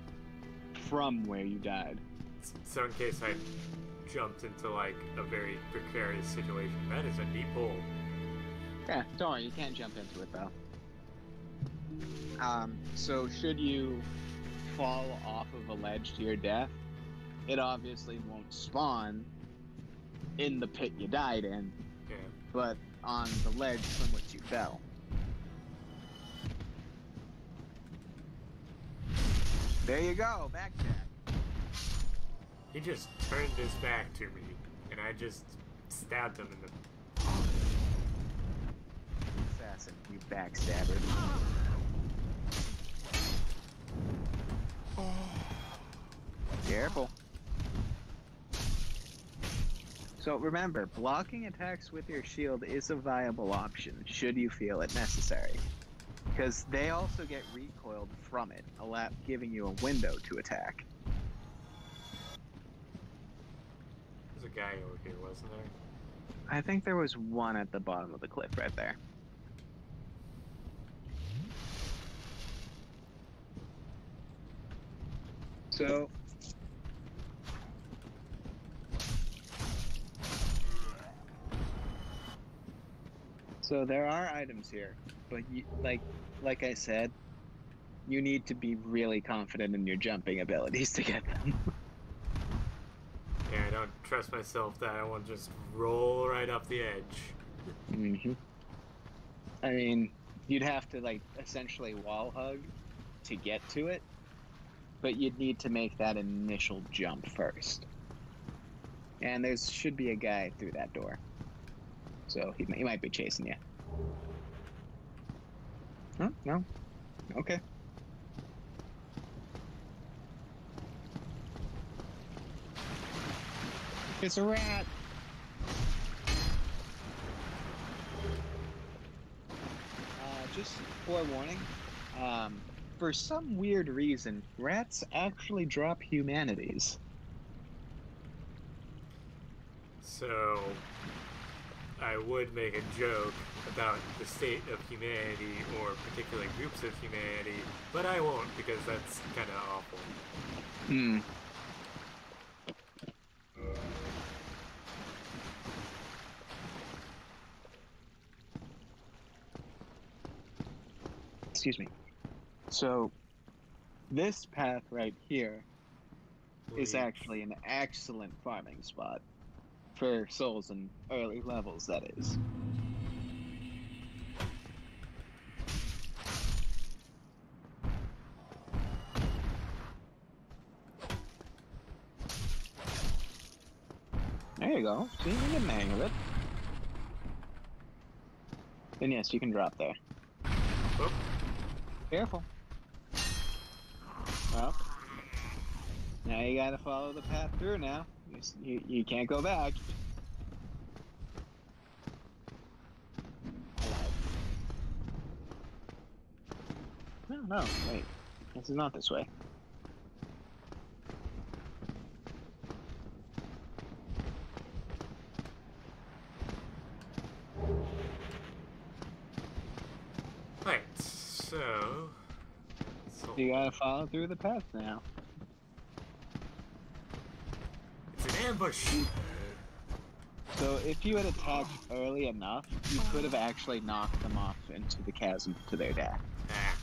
from where you died. So in case I jumped into like a very precarious situation, that is a deep hole. Yeah, don't worry, you can't jump into it though. So should you fall off of a ledge to your death, it obviously won't spawn in the pit you died in, Yeah. but on the ledge from which you fell. There you go, backjack. He just turned his back to me, and I just stabbed him in the. Assassin, you backstabber. Careful. So remember, blocking attacks with your shield is a viable option, should you feel it necessary. Because they also get recoiled from it, giving you a window to attack. There's a guy over here, wasn't there? I think there was one at the bottom of the cliff right there. So there are items here, but like I said, you need to be really confident in your jumping abilities to get them. Yeah, I don't trust myself that I won't just roll right up the edge. Mm-hmm. I mean, you'd have to like essentially wall hug to get to it, but you'd need to make that initial jump first. And there should be a guy through that door, so he might be chasing you. Huh? No? Okay. It's a rat! Just forewarning, for some weird reason, rats actually drop humanities. So, I would make a joke about the state of humanity or particular groups of humanity, but I won't because that's kind of awful. Hmm. Excuse me. So, this path right here is actually an excellent farming spot. For souls in early levels, that is. There you go. See, you're getting the hang of it. Then yes, you can drop there. Oh. Careful. Well, now you gotta follow the path through now. You can't go back. No, wait. This is not this way. Right, so You gotta follow through the path now. it's an ambush. So if you had attacked early enough, you could have actually knocked them off into the chasm to their death. Ah,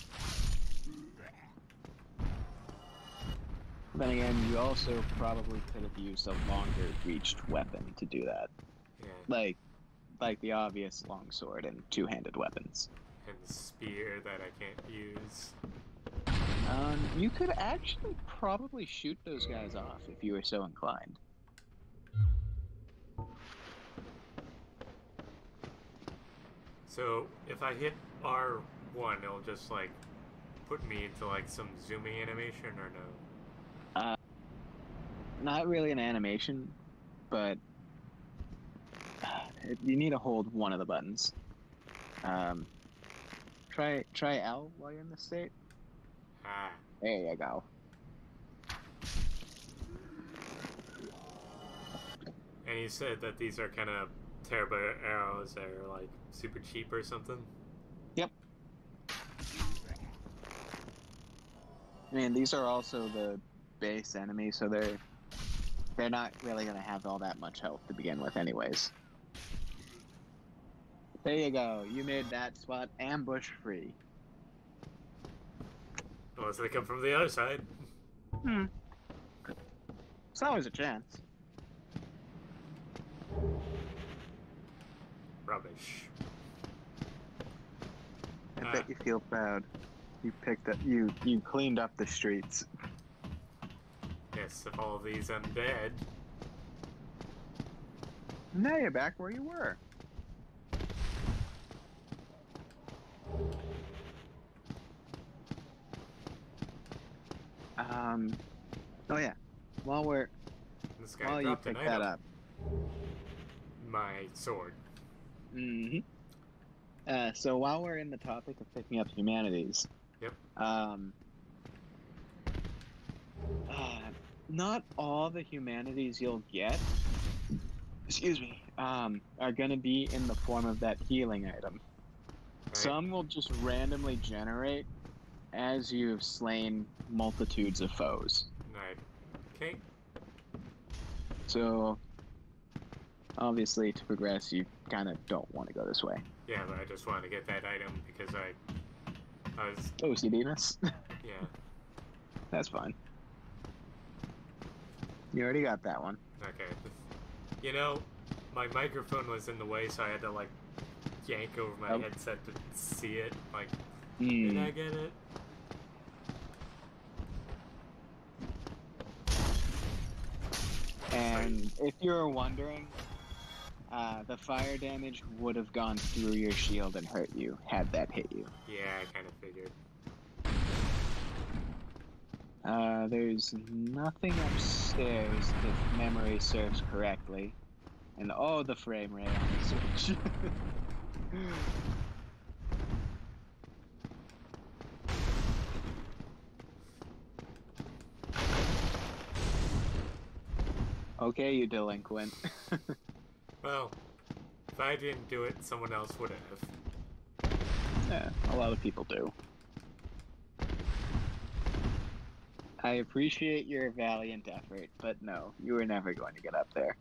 Then again, you also probably could have used a longer reached weapon to do that. yeah, Like the obvious longsword and two-handed weapons. and the spear that I can't use. You could actually probably shoot those guys off if you were so inclined. So if I hit R1, it'll just like put me into like some zooming animation or no? Not really an animation, but you need to hold one of the buttons. Try L while you're in this state. Ah. There you go. And you said that these are kind of terrible arrows that are like super cheap or something? Yep. I mean, these are also the base enemy, so they're not really going to have all that much health to begin with anyways. There you go. You made that spot ambush free. Unless they come from the other side. It's always a chance. Rubbish. I bet you feel proud. You picked up, you cleaned up the streets. Yes, of all these undead. Now you're back where you were. Oh yeah. While This guy you dropped an pick that item. up. My sword. So while we're in the topic of picking up humanities, Yep. Not all the humanities you'll get, excuse me, are gonna be in the form of that healing item. Right. Some will just randomly generate as you've slain multitudes of foes. Right. Okay. So, obviously, to progress, you kind of don't want to go this way. Yeah, but I just wanted to get that item because I was... OCDness? Yeah. That's fine. You already got that one. Okay. You know, my microphone was in the way, so I had to, like, yank over my headset to see it. Like, did I get it? And if you're wondering, the fire damage would have gone through your shield and hurt you had that hit you. Yeah, I kind of figured. There's nothing upstairs if memory serves correctly. And oh, the frame rate on the Switch. Okay, you delinquent. Well, if I didn't do it, someone else would have. Yeah, a lot of people do. I appreciate your valiant effort, but no, you were never going to get up there.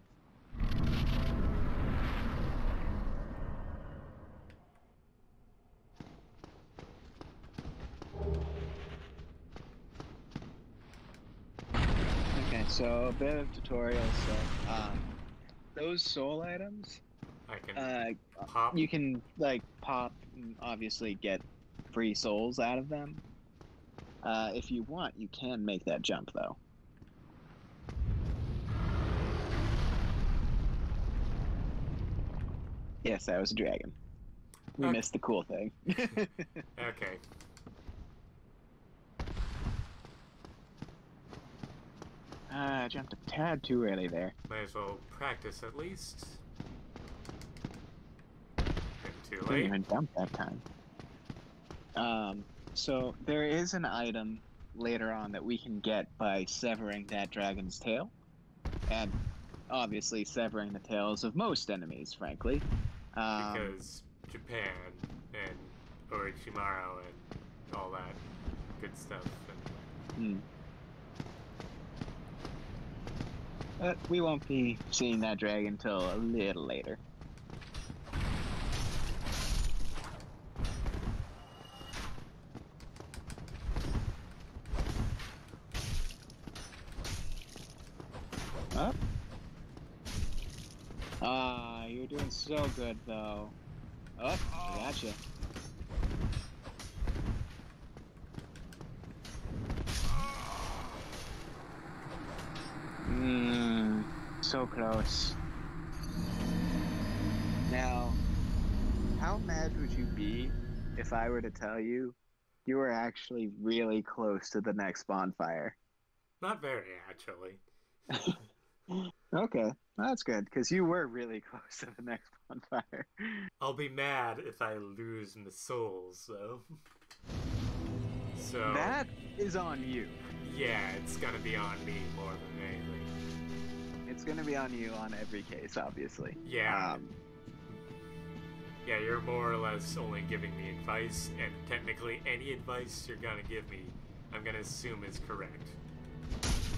Okay, so a bit of tutorial stuff. Those soul items, I can pop. you can like pop and obviously get free souls out of them. If you want, you can make that jump though. Yes, that was a dragon. We missed the cool thing. Okay. I jumped a tad too early there. Might as well practice at least. Too Didn't late. even jump that time. So there is an item later on that we can get by severing that dragon's tail, and obviously severing the tails of most enemies, frankly. Because Japan and Orochimaru and all that good stuff. But we won't be seeing that dragon till a little later. Up. You're doing so good though. Oh, I gotcha. So close. Now, how mad would you be if I were to tell you you were actually really close to the next bonfire? Not very, actually. Okay, that's good, because you were really close to the next bonfire. I'll be mad if I lose my souls, though. So That is on you. yeah, it's gonna be on me more than anything. It's going to be on you on every case, obviously. Yeah. Yeah, you're more or less only giving me advice, and technically any advice you're gonna give me, I'm gonna assume is correct.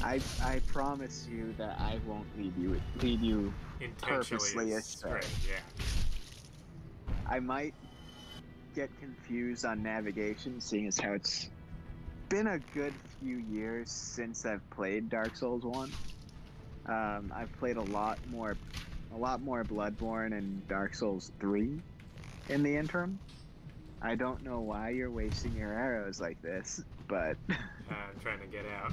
I promise you that I won't lead you purposely Intentionally astray. yeah. I might get confused on navigation, seeing as how it's been a good few years since I've played Dark Souls 1. I've played a lot more Bloodborne and Dark Souls 3 in the interim. I don't know why you're wasting your arrows like this, but I'm trying to get out.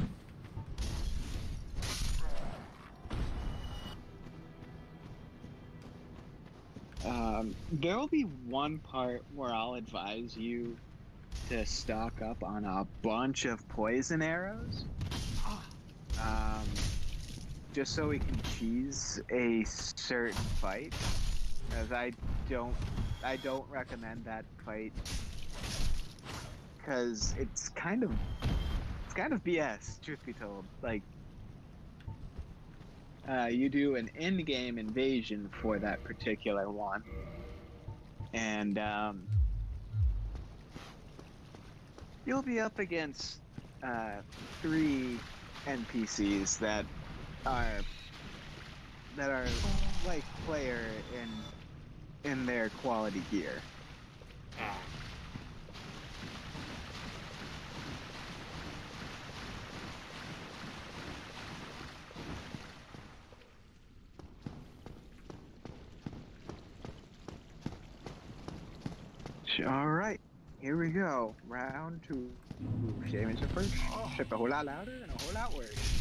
there'll be one part where I'll advise you to stock up on a bunch of poison arrows. Just so we can cheese a certain fight, as I don't recommend that fight, because it's kind of BS, truth be told. Like, you do an in-game invasion for that particular one, and you'll be up against 3 NPCs that are like player in their quality gear. Ah. All right, here we go. Round 2. Shamans are first. Ship a whole lot louder and a whole lot worse.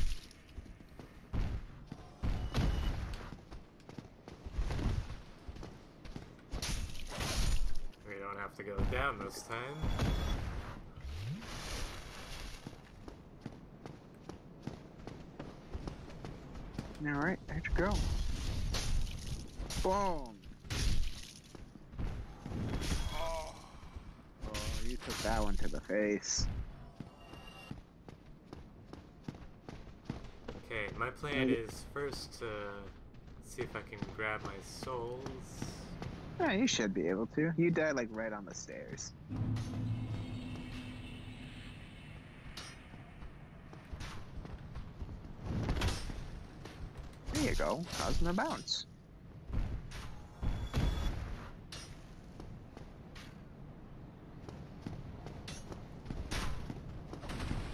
We don't have to go down this time. All right, there you go. Boom. Oh, you took that one to the face. Okay, my plan is first to see if I can grab my souls. Yeah, you should be able to. You died like right on the stairs. There you go, causing a bounce.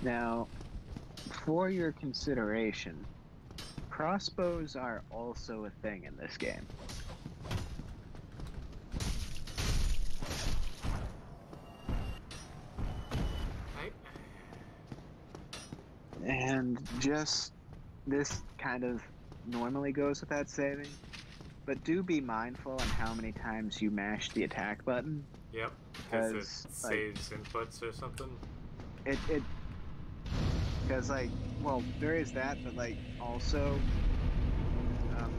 Now, for your consideration, crossbows are also a thing in this game. And just, this kind of normally goes without saving, but do be mindful on how many times you mash the attack button. Yep, because it like, saves inputs or something. Because, like, well, there is that, but, like, also,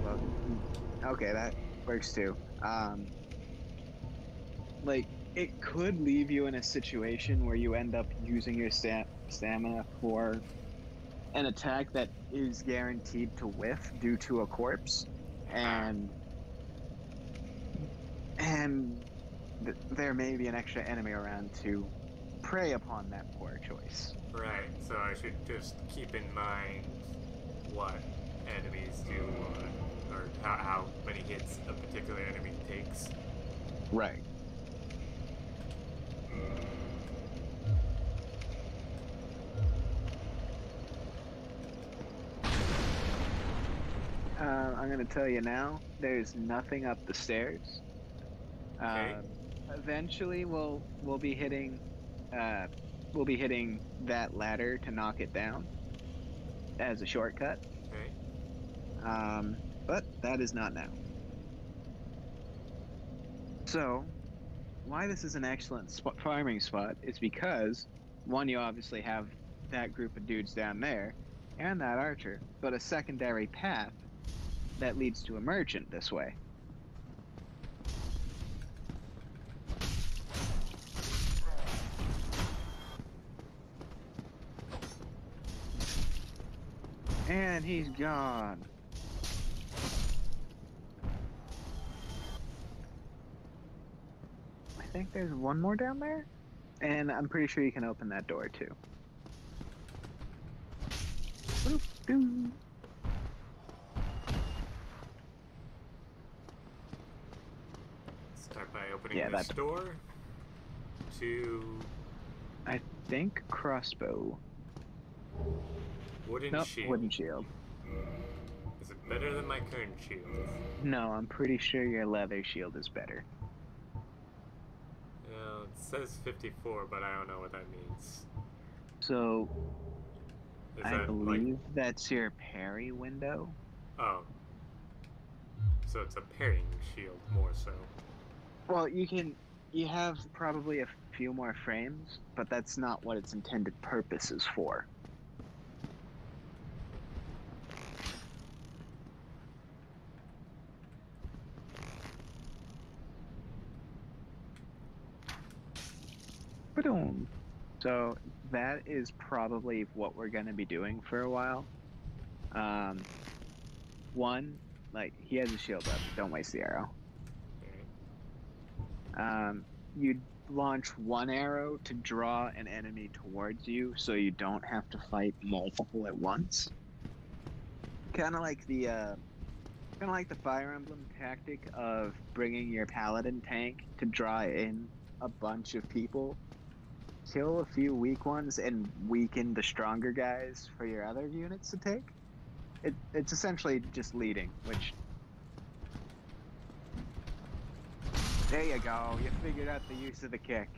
well, okay, that works too. Like, it could leave you in a situation where you end up using your stamina for an attack that is guaranteed to whiff due to a corpse, and there may be an extra enemy around to prey upon that poor choice. Right, so I should just keep in mind what enemies do, or how many hits a particular enemy takes. Right. I'm going to tell you now, there's nothing up the stairs. Okay. Eventually, we'll be hitting that ladder to knock it down as a shortcut. Okay. But that is not now. So, why this is an excellent farming spot is because, one, you obviously have that group of dudes down there, and that archer, but a secondary path that leads to a merchant this way. And he's gone. I think there's one more down there, and I'm pretty sure you can open that door too. Start by opening this door to... I think crossbow. Wooden shield. Wooden shield. Is it better than my current shield? No, I'm pretty sure your leather shield is better. It says 54, but I don't know what that means. So, Is I that believe that's your parry window. Oh. So it's a parrying shield more so. Well, you have probably a few more frames, but that's not what its intended purpose is for. So that is probably what we're going to be doing for a while. One, like, he has a shield up. Don't waste the arrow. You launch one arrow to draw an enemy towards you, so you don't have to fight multiple at once. Kind of like the Fire Emblem tactic of bringing your paladin tank to draw in a bunch of people, kill a few weak ones, and weaken the stronger guys for your other units to take. It's essentially just leading, which... There you go, you figured out the use of the kick.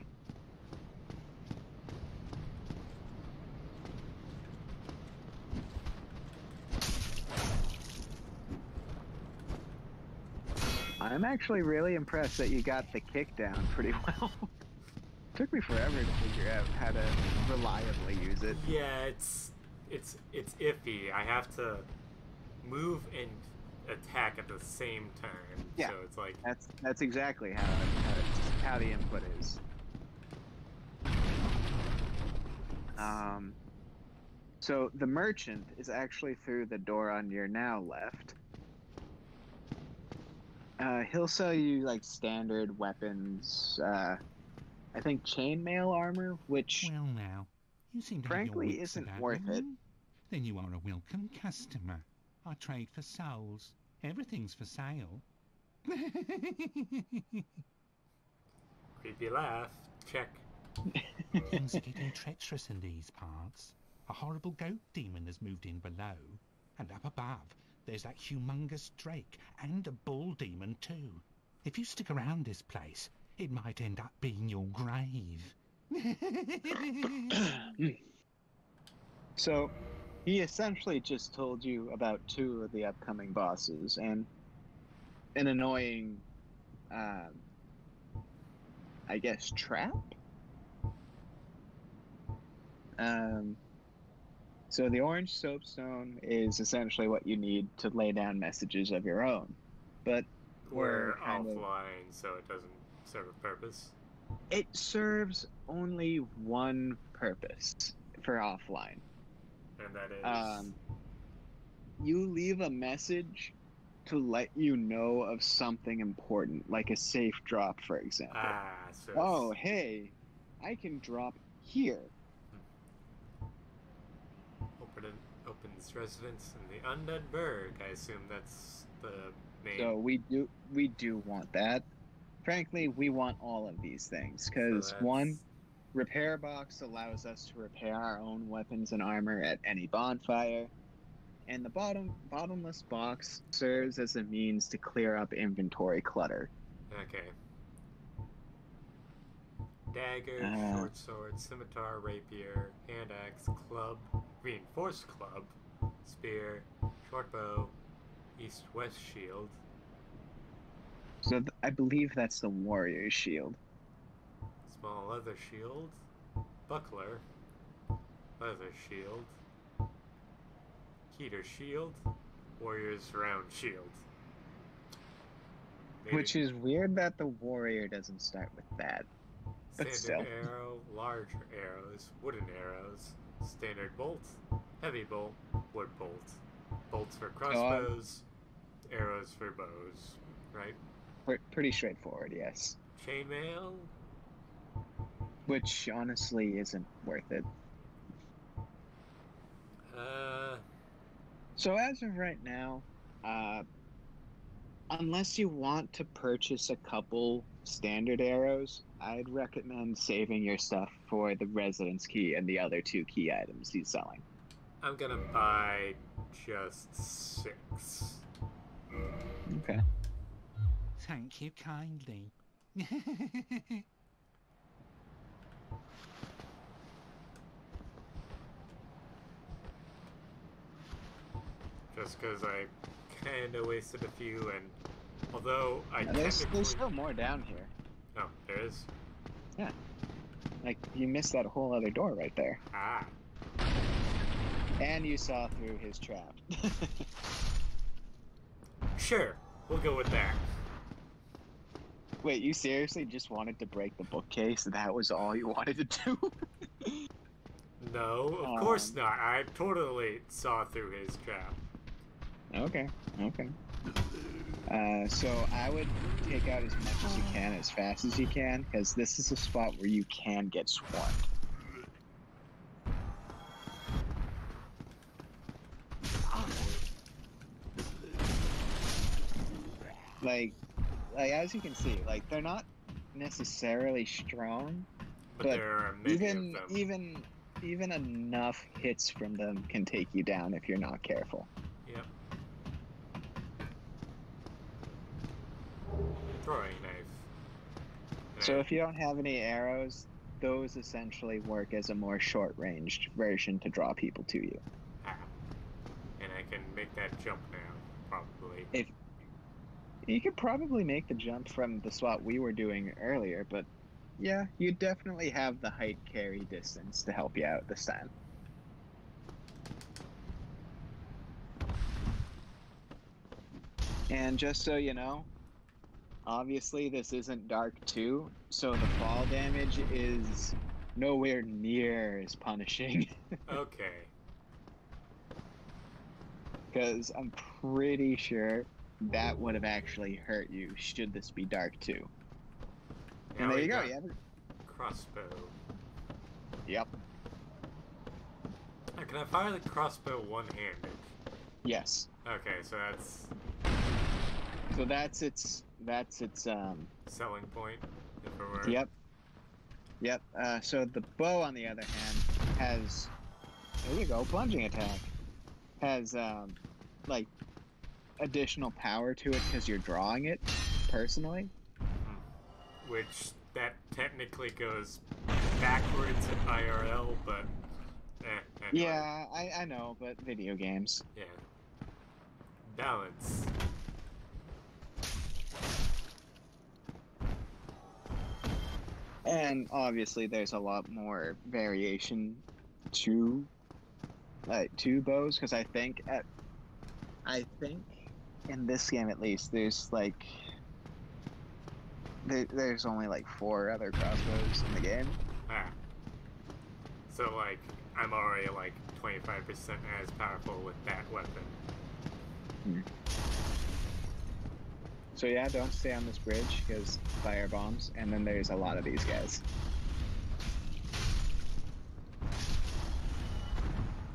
I'm actually really impressed that you got the kick down pretty well. Took me forever to figure out how to reliably use it. Yeah, it's iffy. I have to move and attack at the same time. Yeah, so it's like that's exactly how the input is. So the merchant is actually through the door on your now left. He'll sell you like standard weapons. I think chainmail armor, which well now, you seem to frankly have your wits isn't about worth you. it. Then you are a welcome customer. I trade for souls. Everything's for sale. creepy laugh. Check. Things are getting treacherous in these parts. A horrible goat demon has moved in below, and up above there's that humongous drake and a bull demon too. If you stick around this place, it might end up being your grave. So he essentially just told you about two of the upcoming bosses and an annoying, I guess, trap? So the orange soapstone is essentially what you need to lay down messages of your own. But We're offline, so it doesn't serve a purpose. It serves only one purpose for offline. And that is... you leave a message to let you know of something important, like a safe drop, for example. So oh, hey, I can drop here. Opens residence in the Undead Burg. I assume that's the main... So we do want that. Frankly, we want all of these things, because one, repair box allows us to repair our own weapons and armor at any bonfire, and the bottomless box serves as a means to clear up inventory clutter. Okay. Dagger, short sword, scimitar, rapier, hand axe, club, reinforced club, spear, short bow, East-west shield. So I believe that's the warrior's shield. Small leather shield. Buckler. Leather shield. Keter shield. Warrior's round shield. Maybe Which is weird that the warrior doesn't start with that. But standard still. arrow, large arrows, wooden arrows, standard bolt, heavy bolt, wood bolt. Bolts for crossbows, arrows for bows, right? Pretty straightforward, yes. Chainmail? Which honestly isn't worth it. So as of right now, unless you want to purchase a couple standard arrows, I'd recommend saving your stuff for the residence key and the other 2 key items he's selling. I'm gonna buy just 6. Okay. Thank you kindly. Just because I kinda wasted a few, and although I There's technically... still more down here. Oh, there is? Yeah. Like, you missed that whole other door right there. Ah. And you saw through his trap. Sure, we'll go with that. Wait, you seriously just wanted to break the bookcase? That was all you wanted to do? No, of course not. I totally saw through his trap. Okay, okay. So I would take out as much as you can, as fast as you can, because this is a spot where you can get swarmed. Like as you can see, like they're not necessarily strong, But there are many even of them. even enough hits from them can take you down if you're not careful. Yep. Throwing knife. So if you don't have any arrows, those essentially work as a more short-ranged version to draw people to you. And I can make that jump now, probably. You could probably make the jump from the spot we were doing earlier, but yeah, you definitely have the height carry distance to help you out this time. And just so you know, obviously this isn't Dark 2, so the fall damage is nowhere near as punishing. Okay. Because I'm pretty sure that would have actually hurt you should this be Dark 2. And Now there we you go, got you have it. Crossbow. Yep. Can I fire the crossbow one-handed? Yes. Okay, so that's So that's its selling point, if it were. Yep. Yep. So the bow, on the other hand, has, there you go, plunging attack. Has like additional power to it because you're drawing it personally. Which that technically goes backwards in IRL, but anyway. Yeah, I know, but video games. Yeah. Balance. And obviously there's a lot more variation to bows, because I think in this game at least there's like there's only like 4 other crossbows in the game. Ah. So like I'm already like 25% as powerful with that weapon. So yeah, don't stay on this bridge because fire bombs, and then there's a lot of these guys.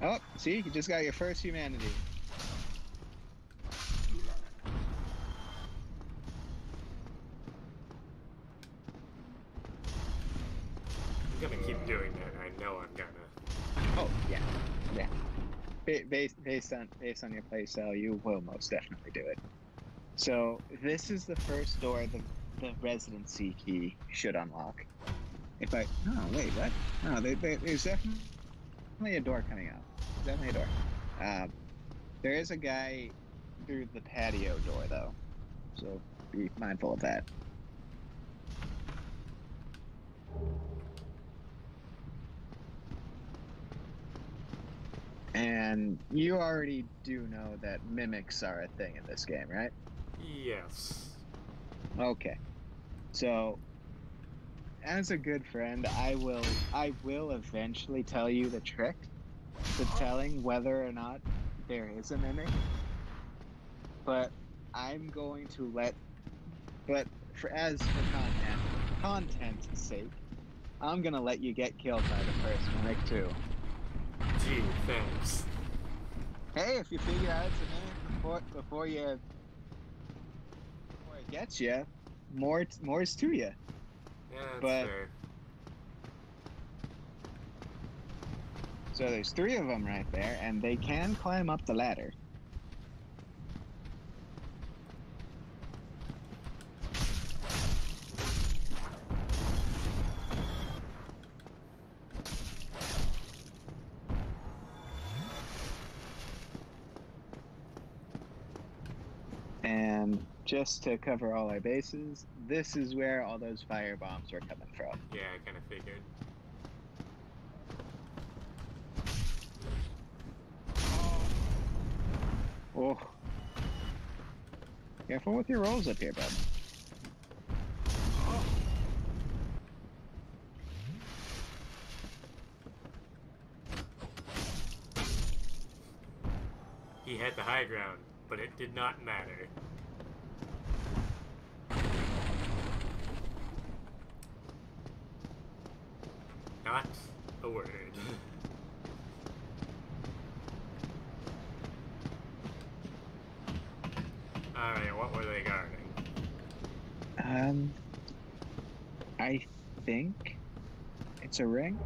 Oh, see, you just got your first humanity. I'm gonna keep doing that. I know I'm gonna. Oh yeah, yeah. Based on your playstyle, you will most definitely do it. So this is the first door the residency key should unlock. Oh wait, what? No, there's definitely a door coming out. Definitely a door. There is a guy through the patio door, though. So be mindful of that. And you already do know that mimics are a thing in this game, right? Yes. Okay. So, as a good friend, I will eventually tell you the trick to telling whether or not there is a mimic. But I'm going to for content's sake, I'm gonna let you get killed by the first mimic too. Gee, thanks. Hey, if you figure out it's a mimic before it gets you, more's to you. Yeah, that's But fair. so there's 3 of them right there, and they can climb up the ladder. And just to cover all our bases, this is where all those fire bombs are coming from. Yeah, I kind of figured. Oh. Careful with your rolls up here, bud. He had the high ground, but it did not matter. Not a word. Alright, what were they guarding? I think it's a ring.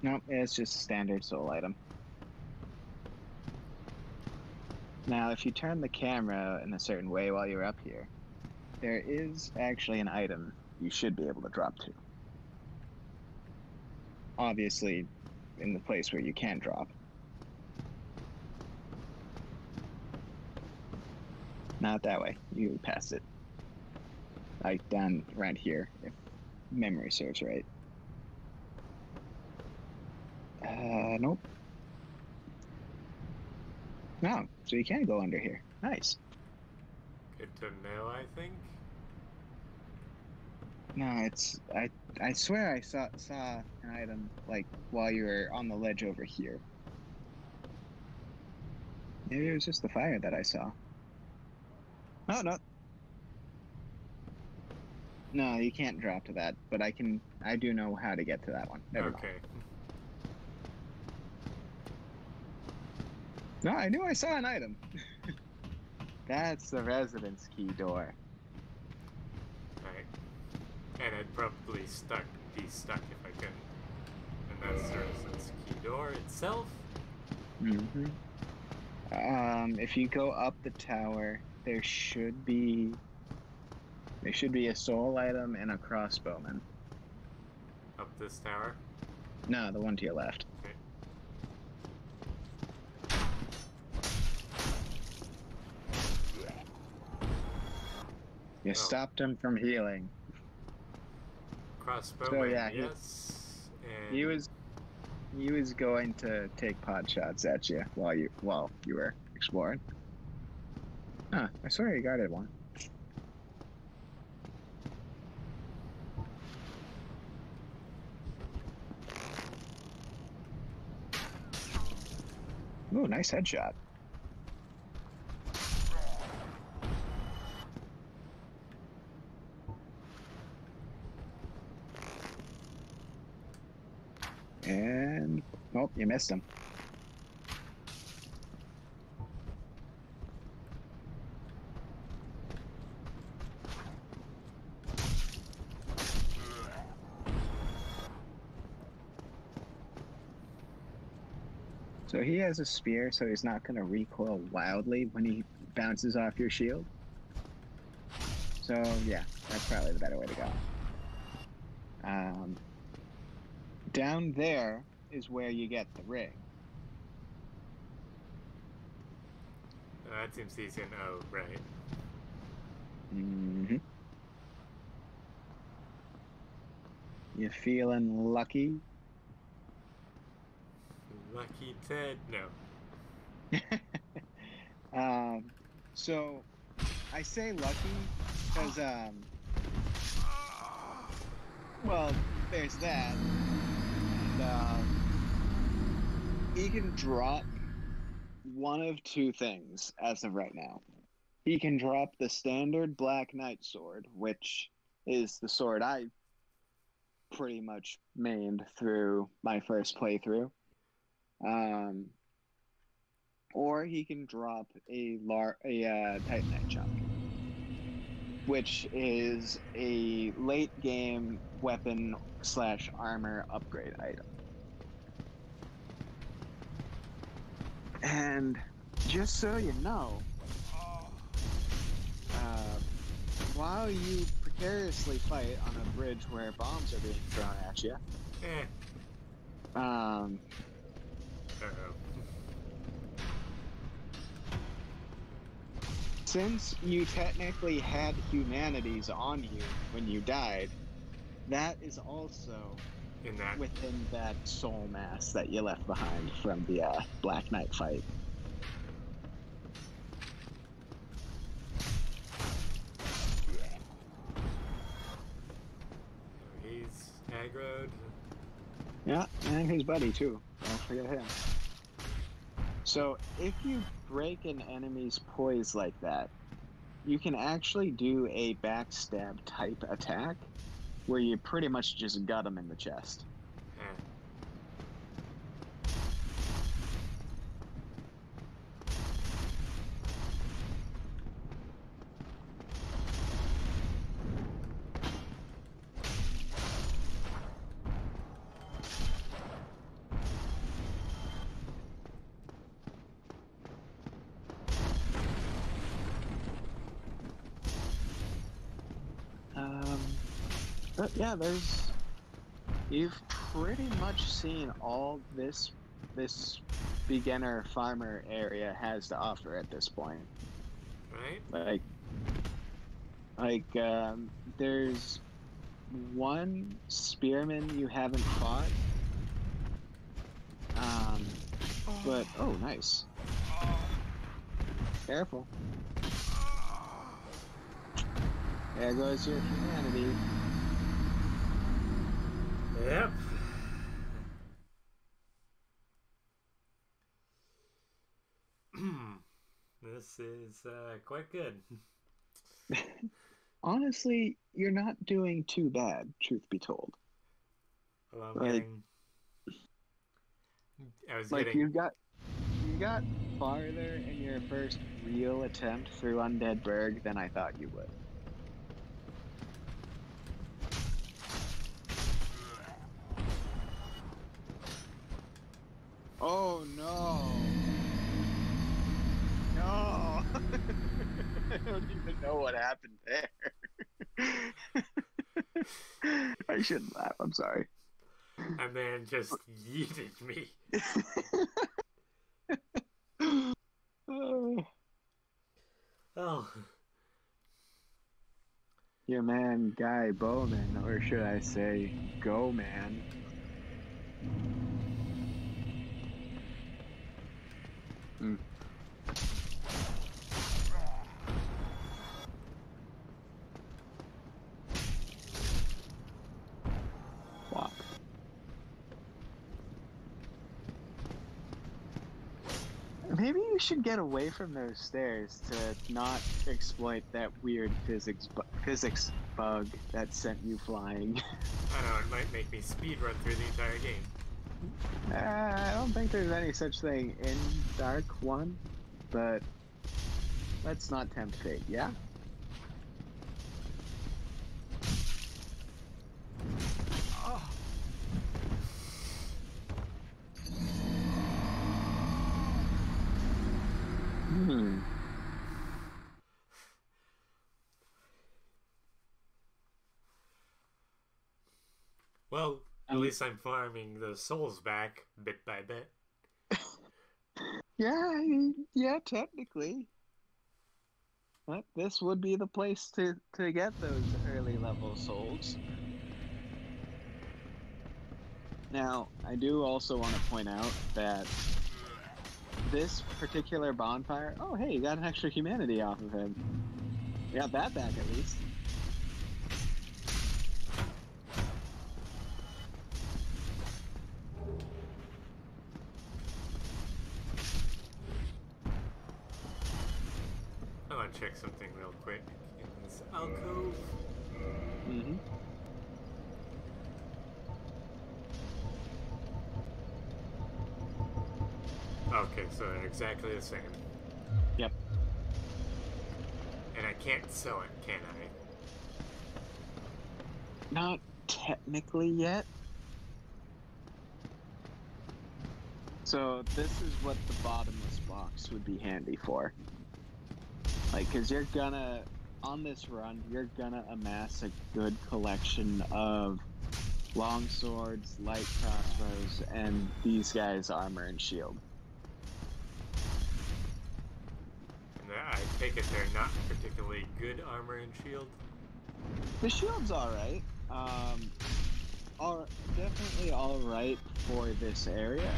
Nope, it's just a standard soul item. Now, if you turn the camera in a certain way while you're up here, there is actually an item you should be able to drop to. Obviously, in the place where you can drop. Not that way. You pass it. Like down around here, if memory serves right. Nope. No, so you can go under here. Nice. Good to know, I think. No, it's I swear I saw an item like while you were on the ledge over here. Maybe it was just the fire that I saw. Oh no. No, you can't drop to that, but I do know how to get to that one. Never mind. Okay. No, I knew I saw an item. That's the residence key door. Right. And I'd probably be stuck if I couldn't. And that's the residence key door itself. Mm-hmm. If you go up the tower, there should be a soul item and a crossbowman. Up this tower. No, the one to your left. Okay. You stopped him from healing. Crossbow. So, yeah, yes. And He was going to take pot shots at you while you were exploring. Huh, I swear he guarded one. Ooh, nice headshot. And oh, you missed him. So he has a spear, so he's not going to recoil wildly when he bounces off your shield. So yeah, that's probably the better way to go. Down there is where you get the ring. That seems easy. Oh, right. Mm-hmm. You feeling lucky? Lucky Ted. No. So I say lucky because well, there's that, and he can drop one of two things as of right now. He can drop the standard Black Knight sword, which is the sword I pretty much mained through my first playthrough. Or he can drop a Titanite chunk, which is a late game weapon / armor upgrade item. And just so you know, while you precariously fight on a bridge where bombs are being thrown at you, Uh-oh. since you technically had humanities on you when you died, that is also In that. within that soul mass that you left behind from the Black Knight fight. He's aggroed. Yeah, and his buddy too. Don't forget him. So if you break an enemy's poise like that, you can actually do a backstab type attack where you pretty much just gut him in the chest. But yeah, you've pretty much seen all this beginner farmer area has to offer at this point. Right? There's one spearman you haven't fought. But oh, nice. Careful. There goes your humanity. Yep. This is quite good. Honestly, you're not doing too bad, truth be told. Well, Like, you got farther in your first real attempt through Undead Burg than I thought you would. Oh no! No! I don't even know what happened there. I shouldn't laugh, I'm sorry. That man just yeeted me. Oh. Your man, Guy Bowman, or should I say, Go Man. Wow. Maybe you should get away from those stairs to not exploit that weird physics bug that sent you flying. I know, it might make me speedrun through the entire game. I don't think there's any such thing in Dark 1, but let's not tempt fate, yeah? Well, at least I'm farming the souls back bit by bit. Yeah, technically. But this would be the place to get those early level souls. Now, I do also want to point out that this particular bonfire... Oh, hey, you got an extra humanity off of him. You got that back, at least. I want to check something real quick in this alcove. Mm-hmm. Okay, so they're exactly the same. Yep. And I can't sew it, can I? Not technically yet. So this is what the bottomless box would be handy for. Like, because you're gonna, on this run, you're gonna amass a good collection of long swords, light crossbows, and these guys' armor and shield. And I take it they're not particularly good armor and shield? The shield's alright. Definitely alright for this area.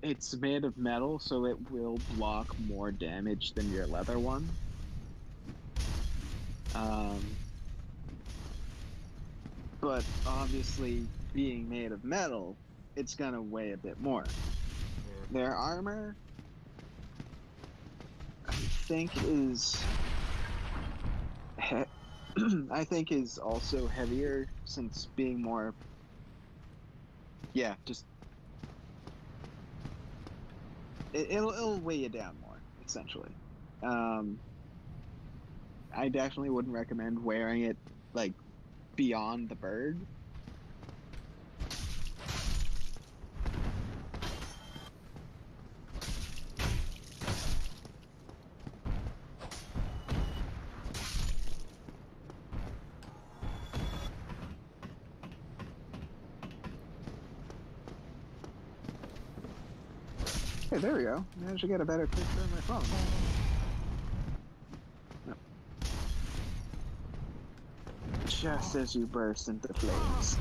It's made of metal, so it will block more damage than your leather one. But obviously, being made of metal, it's gonna weigh a bit more. Yeah. Their armor, I think, is I think is also heavier, since being more, yeah, just it'll weigh you down more, essentially. I definitely wouldn't recommend wearing it like beyond the bird. Hey, there we go. Managed to get a better picture on my phone. Yep. Just as you burst into flames.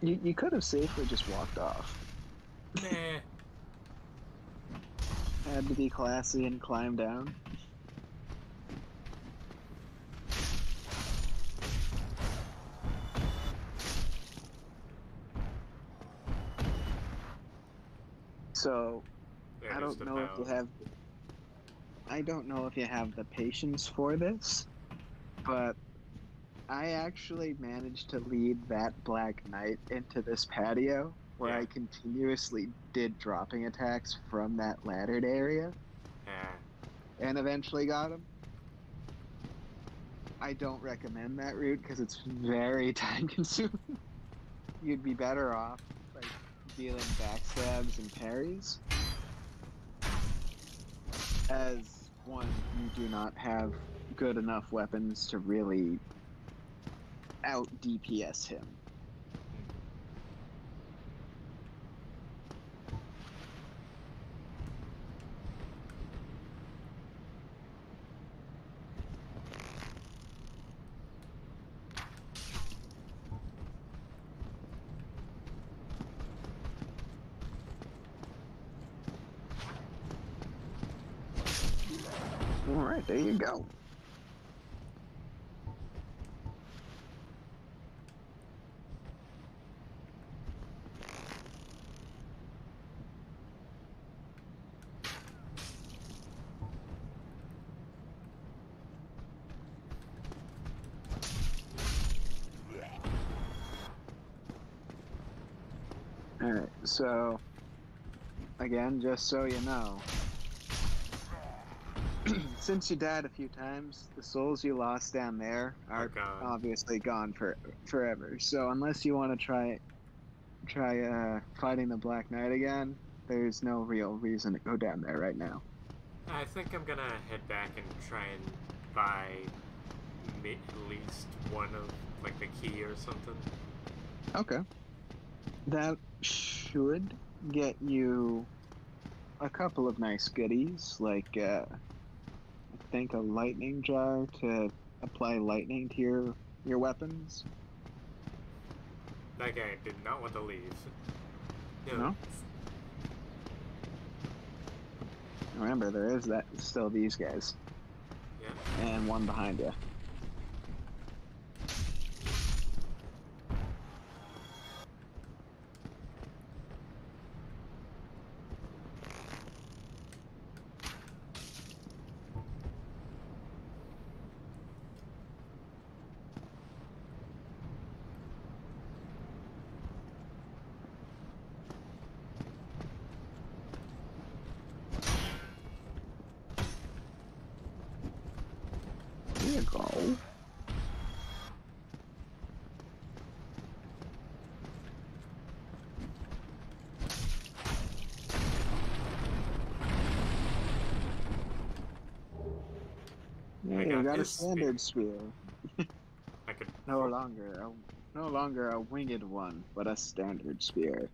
You could have safely just walked off. Nah. Had to be classy and climb down. So, I don't know if you have... I don't know if you have the patience for this, but I actually managed to lead that Black Knight into this patio where I continuously did dropping attacks from that laddered area and eventually got him. I don't recommend that route because it's very time consuming. You'd be better off like dealing backstabs and parries. As one, you do not have good enough weapons to really out DPS him. Alright, there you go. Alright, so again, just so you know, since you died a few times, the souls you lost down there are obviously gone forever. So unless you want to try fighting the Black Knight again, there's no real reason to go down there right now. I think I'm gonna head back and try and buy at least one of, like, the key or something. Okay. That should get you a couple of nice goodies, like I think a lightning jar to apply lightning to your weapons. That guy did not want to leave. No? Remember, there is still these guys. Yeah. And one behind you. There you go. Yeah, you got a standard spear. I could. No longer a winged one, but a standard spear.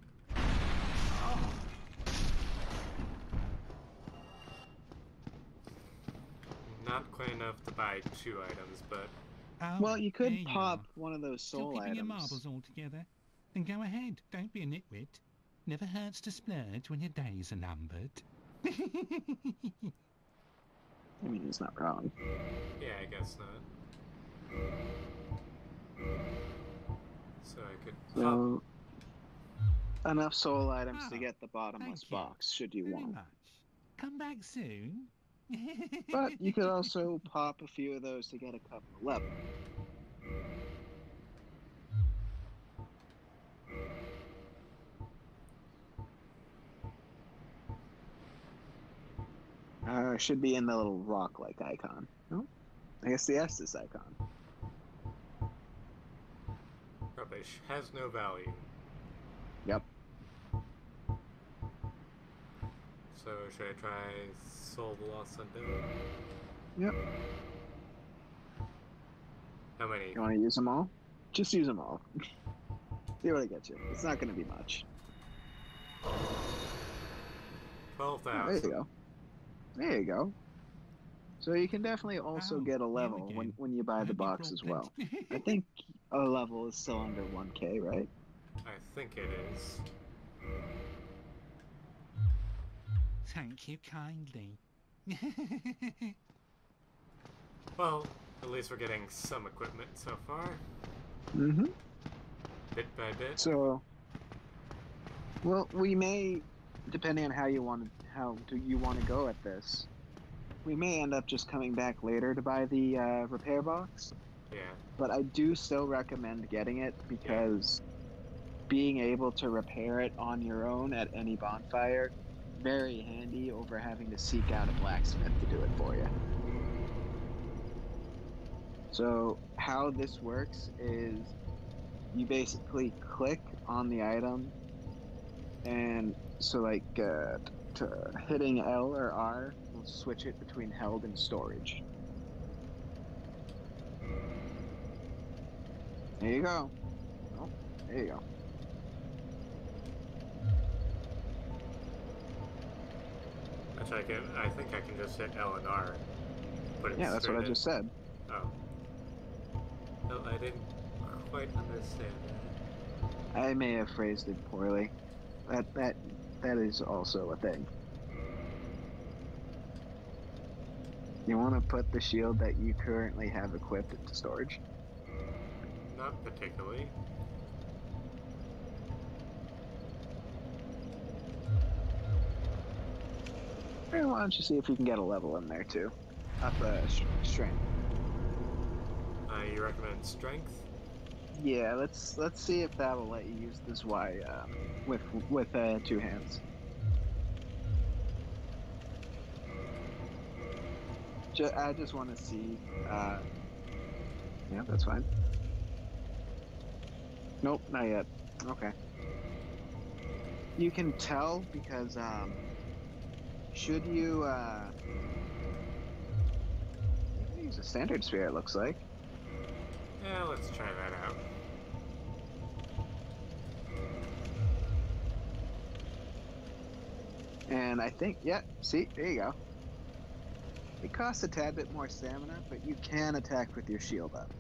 Not quite enough to buy 2 items, but Oh, Well, you there could pop are. one of those Still soul keeping your items. marbles all together? Then go ahead. Don't be a nitwit. Never hurts to splurge when your days are numbered. I mean, he's not wrong. yeah, I guess not. So I could pop. So, enough soul items to Oh, get the bottomless thank you. box, should you Very want. much. Come back soon. But you could also pop a few of those to get a couple of levels. Should be in the little rock-like icon. Oh, I guess the Estus icon. Rubbish has no value. Yep. So should I try Soul the Lost Undead? Yep. How many? You want to use them all? Just use them all. See what it gets you. It's not going to be much. 12,000. There you go. There you go. So you can definitely also Oh, get a you level again. when you buy I the hope you box brought as well. plenty. I think a level is still under 1k, right? I think it is. Thank you kindly. Well, at least we're getting some equipment so far. Mm-hmm. Bit by bit. So, well, we may, depending on how you want to go at this, we may end up just coming back later to buy the repair box. Yeah. But I do still recommend getting it because being able to repair it on your own at any bonfire, very handy over having to seek out a blacksmith to do it for you. So how this works is you basically click on the item, and so like hitting L or R will switch it between held and storage. There you go. Oh, there you go. Actually, I think I can just hit L and R. Put it Yeah, that's what I straight in. just said. Oh. No, I didn't quite understand that. I may have phrased it poorly. That is also a thing. You want to put the shield that you currently have equipped into storage? Not particularly. Hey, why don't you see if you can get a level in there too? Up strength. You recommend strength? Yeah, let's see if that will let you use the Zwei with 2 hands. I just want to see. Yeah, that's fine. Nope, not yet. Okay. You can tell because should you use a standard spear, it looks like. Yeah, let's try that out. And I think, yeah, see, there you go. It costs a tad bit more stamina, but you can attack with your shield up.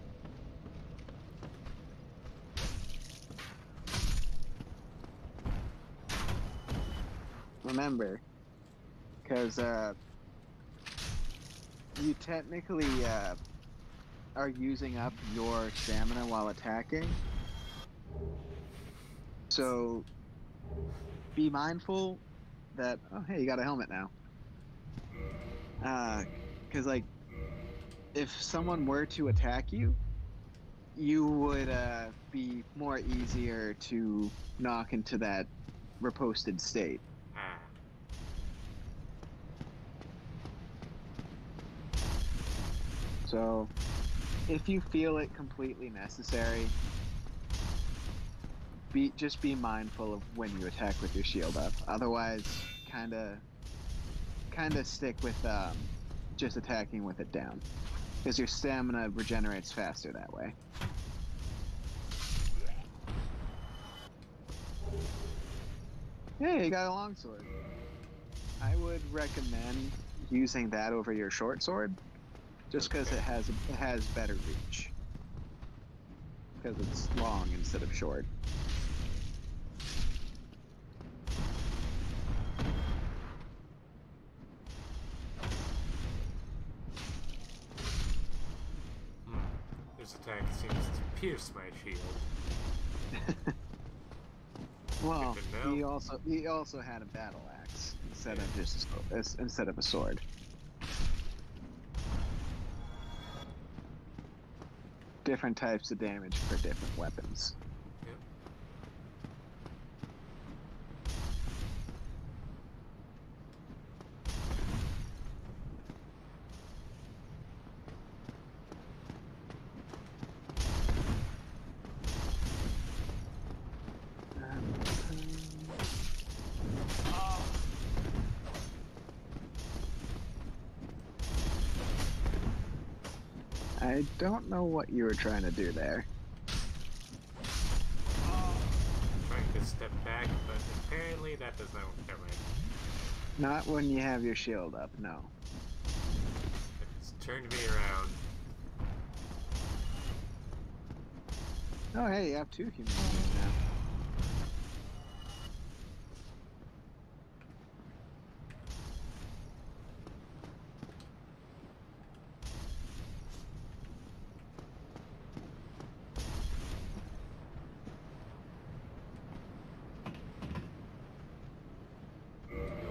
Remember, because you technically are using up your stamina while attacking. So be mindful that, oh hey, you got a helmet now. Because like, if someone were to attack you, you would be more easier to knock into that riposted state. So if you feel it completely necessary, just be mindful of when you attack with your shield up. Otherwise, kind of stick with just attacking with it down, because your stamina regenerates faster that way. Hey, you got a longsword. I would recommend using that over your short sword, just because it has better reach, because it's long instead of short. This attack seems to pierce my shield. Well, he also had a battle axe instead of a sword. Different types of damage for different weapons. Yep. I don't know what you were trying to do there. Trying to step back, but apparently that does not work. Never mind. Not when you have your shield up, no. It's turned me around. Oh, hey, you have two human beings now.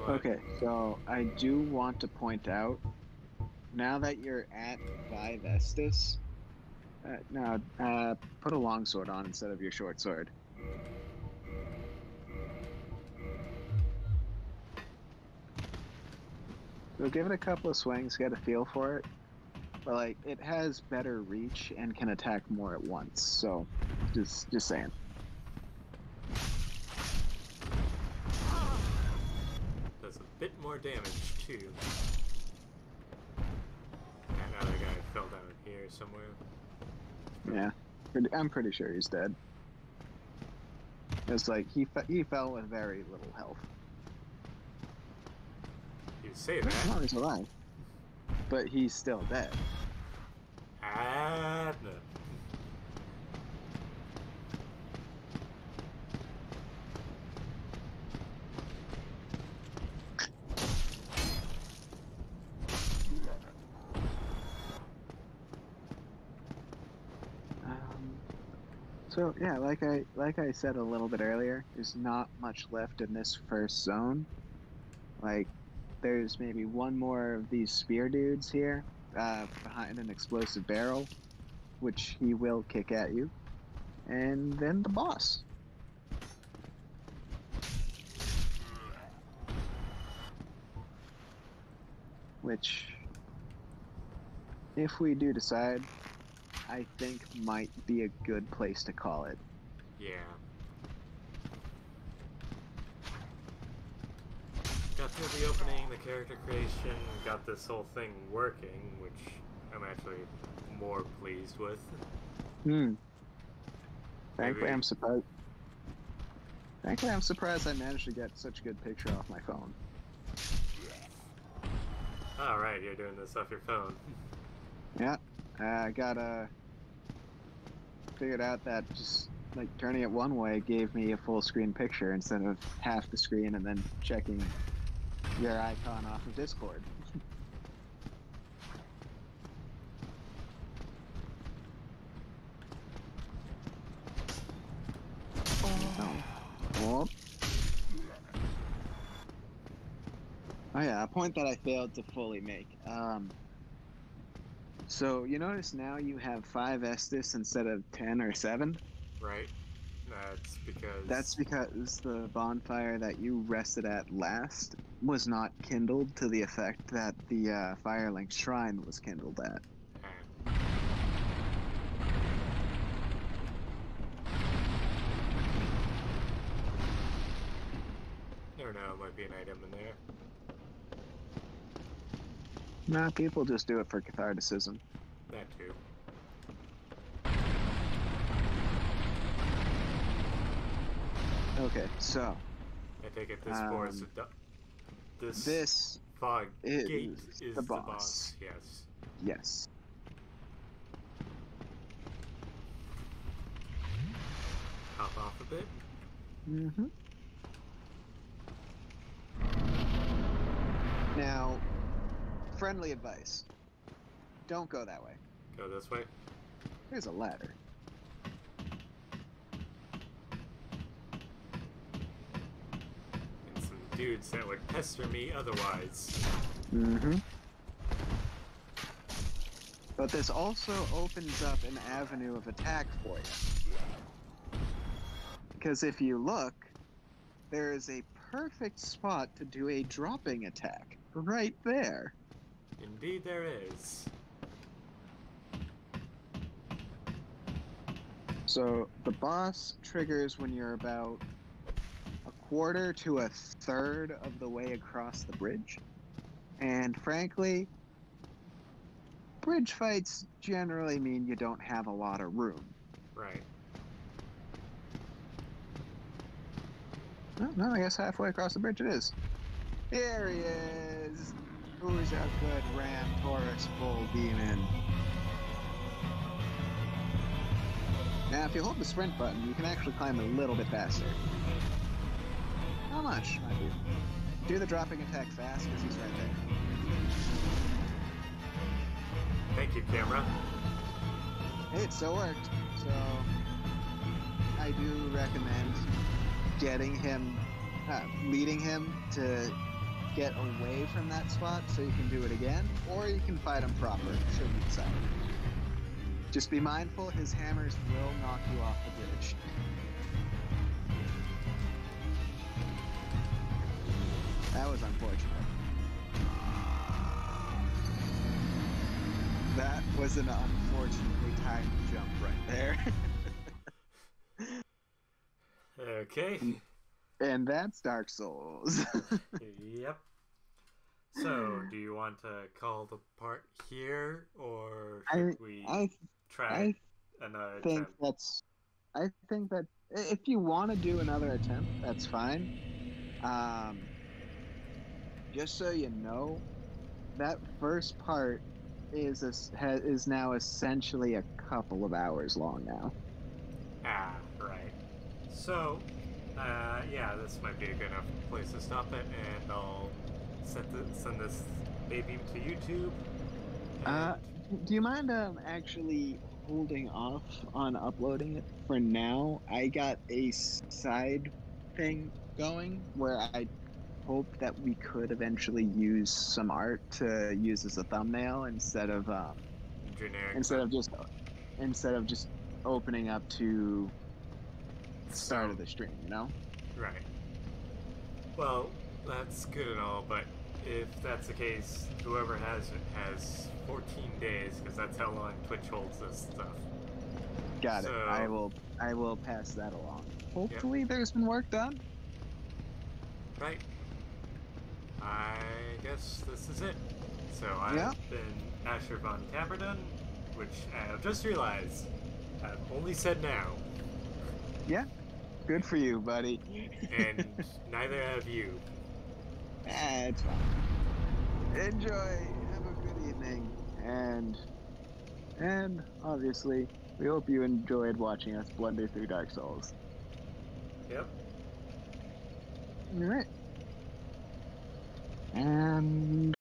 Okay, so I do want to point out, now that you're at 5 Estus, put a longsword on instead of your short sword. So give it a couple of swings, get a feel for it. But like, it has better reach and can attack more at once, so just saying. Does a bit more damage too. That other guy fell down here somewhere. Yeah, I'm pretty sure he's dead. It's like he fell with very little health. You say that. No, he's alive, but he's still dead. No. So yeah, like I said a little bit earlier, there's not much left in this first zone. Like, there's maybe one more of these spear dudes here, behind an explosive barrel, which he will kick at you, and then the boss. Which, if we do decide, I think might be a good place to call it. Yeah. Got through the opening, the character creation, got this whole thing working, which I'm actually more pleased with. Frankly, I'm surprised. Frankly, I'm surprised I managed to get such a good picture off my phone. Alright, you're doing this off your phone. Yeah, I gotta figured out that just like turning it one way gave me a full screen picture instead of half the screen and then checking your icon off of Discord. Oh. Oh yeah, a point that I failed to fully make. So you notice now you have 5 Estus instead of 10 or 7? Right? That's because the bonfire that you rested at last was not kindled to the effect that the Firelink Shrine was kindled at. Never know, might be an item in there. Nah, people just do it for catharticism. That too. Okay, so I take it this forest. This fog is gate is the boss. boss. Yes. Yes. Hop off a bit. Mm-hmm. Now, friendly advice. Don't go that way. Go this way. There's a ladder. And some dudes that would pester me otherwise. Mm-hmm. But this also opens up an avenue of attack for you. Because if you look, there is a perfect spot to do a dropping attack. Right there. Indeed there is. So the boss triggers when you're about a quarter to a third of the way across the bridge. And frankly, bridge fights generally mean you don't have a lot of room. Right. No, I guess halfway across the bridge it is. Here he is! Who's a good Ram Taurus Bull Demon? Now, if you hold the sprint button, you can actually climb a little bit faster. Not much, mind you. Do the dropping attack fast, because he's right there. Thank you, camera. Hey, it still worked. So, I do recommend getting him, leading him to get away from that spot so you can do it again, or you can fight him proper, should you decide. Just be mindful, his hammers will knock you off the bridge. That was unfortunate. That was an unfortunately timed jump right there. Okay. And that's Dark Souls. Yep. So, do you want to call the part here, or should we try another attempt? I think that if you want to do another attempt, that's fine. Just so you know, that first part is now essentially a couple of hours long now. Ah, right. So, yeah, this might be a good enough place to stop it, and I'll send this baby to YouTube. Do you mind actually holding off on uploading it for now? I got a side thing going where I hope that we could eventually use some art to use as a thumbnail instead of just opening up to the start of the stream, you know? Right. Well, that's good and all, but if that's the case, whoever has it has 14 days, because that's how long Twitch holds this stuff. Got it. I will pass that along. Hopefully there's been work done. Right. I guess this is it. So I've been Asher von Kaperdon, which I've just realized I've only said now. Yeah. Good for you, buddy. And neither have you. It's fine. Enjoy. Have a good evening. And obviously, we hope you enjoyed watching us blunder through Dark Souls. Yep. All right. And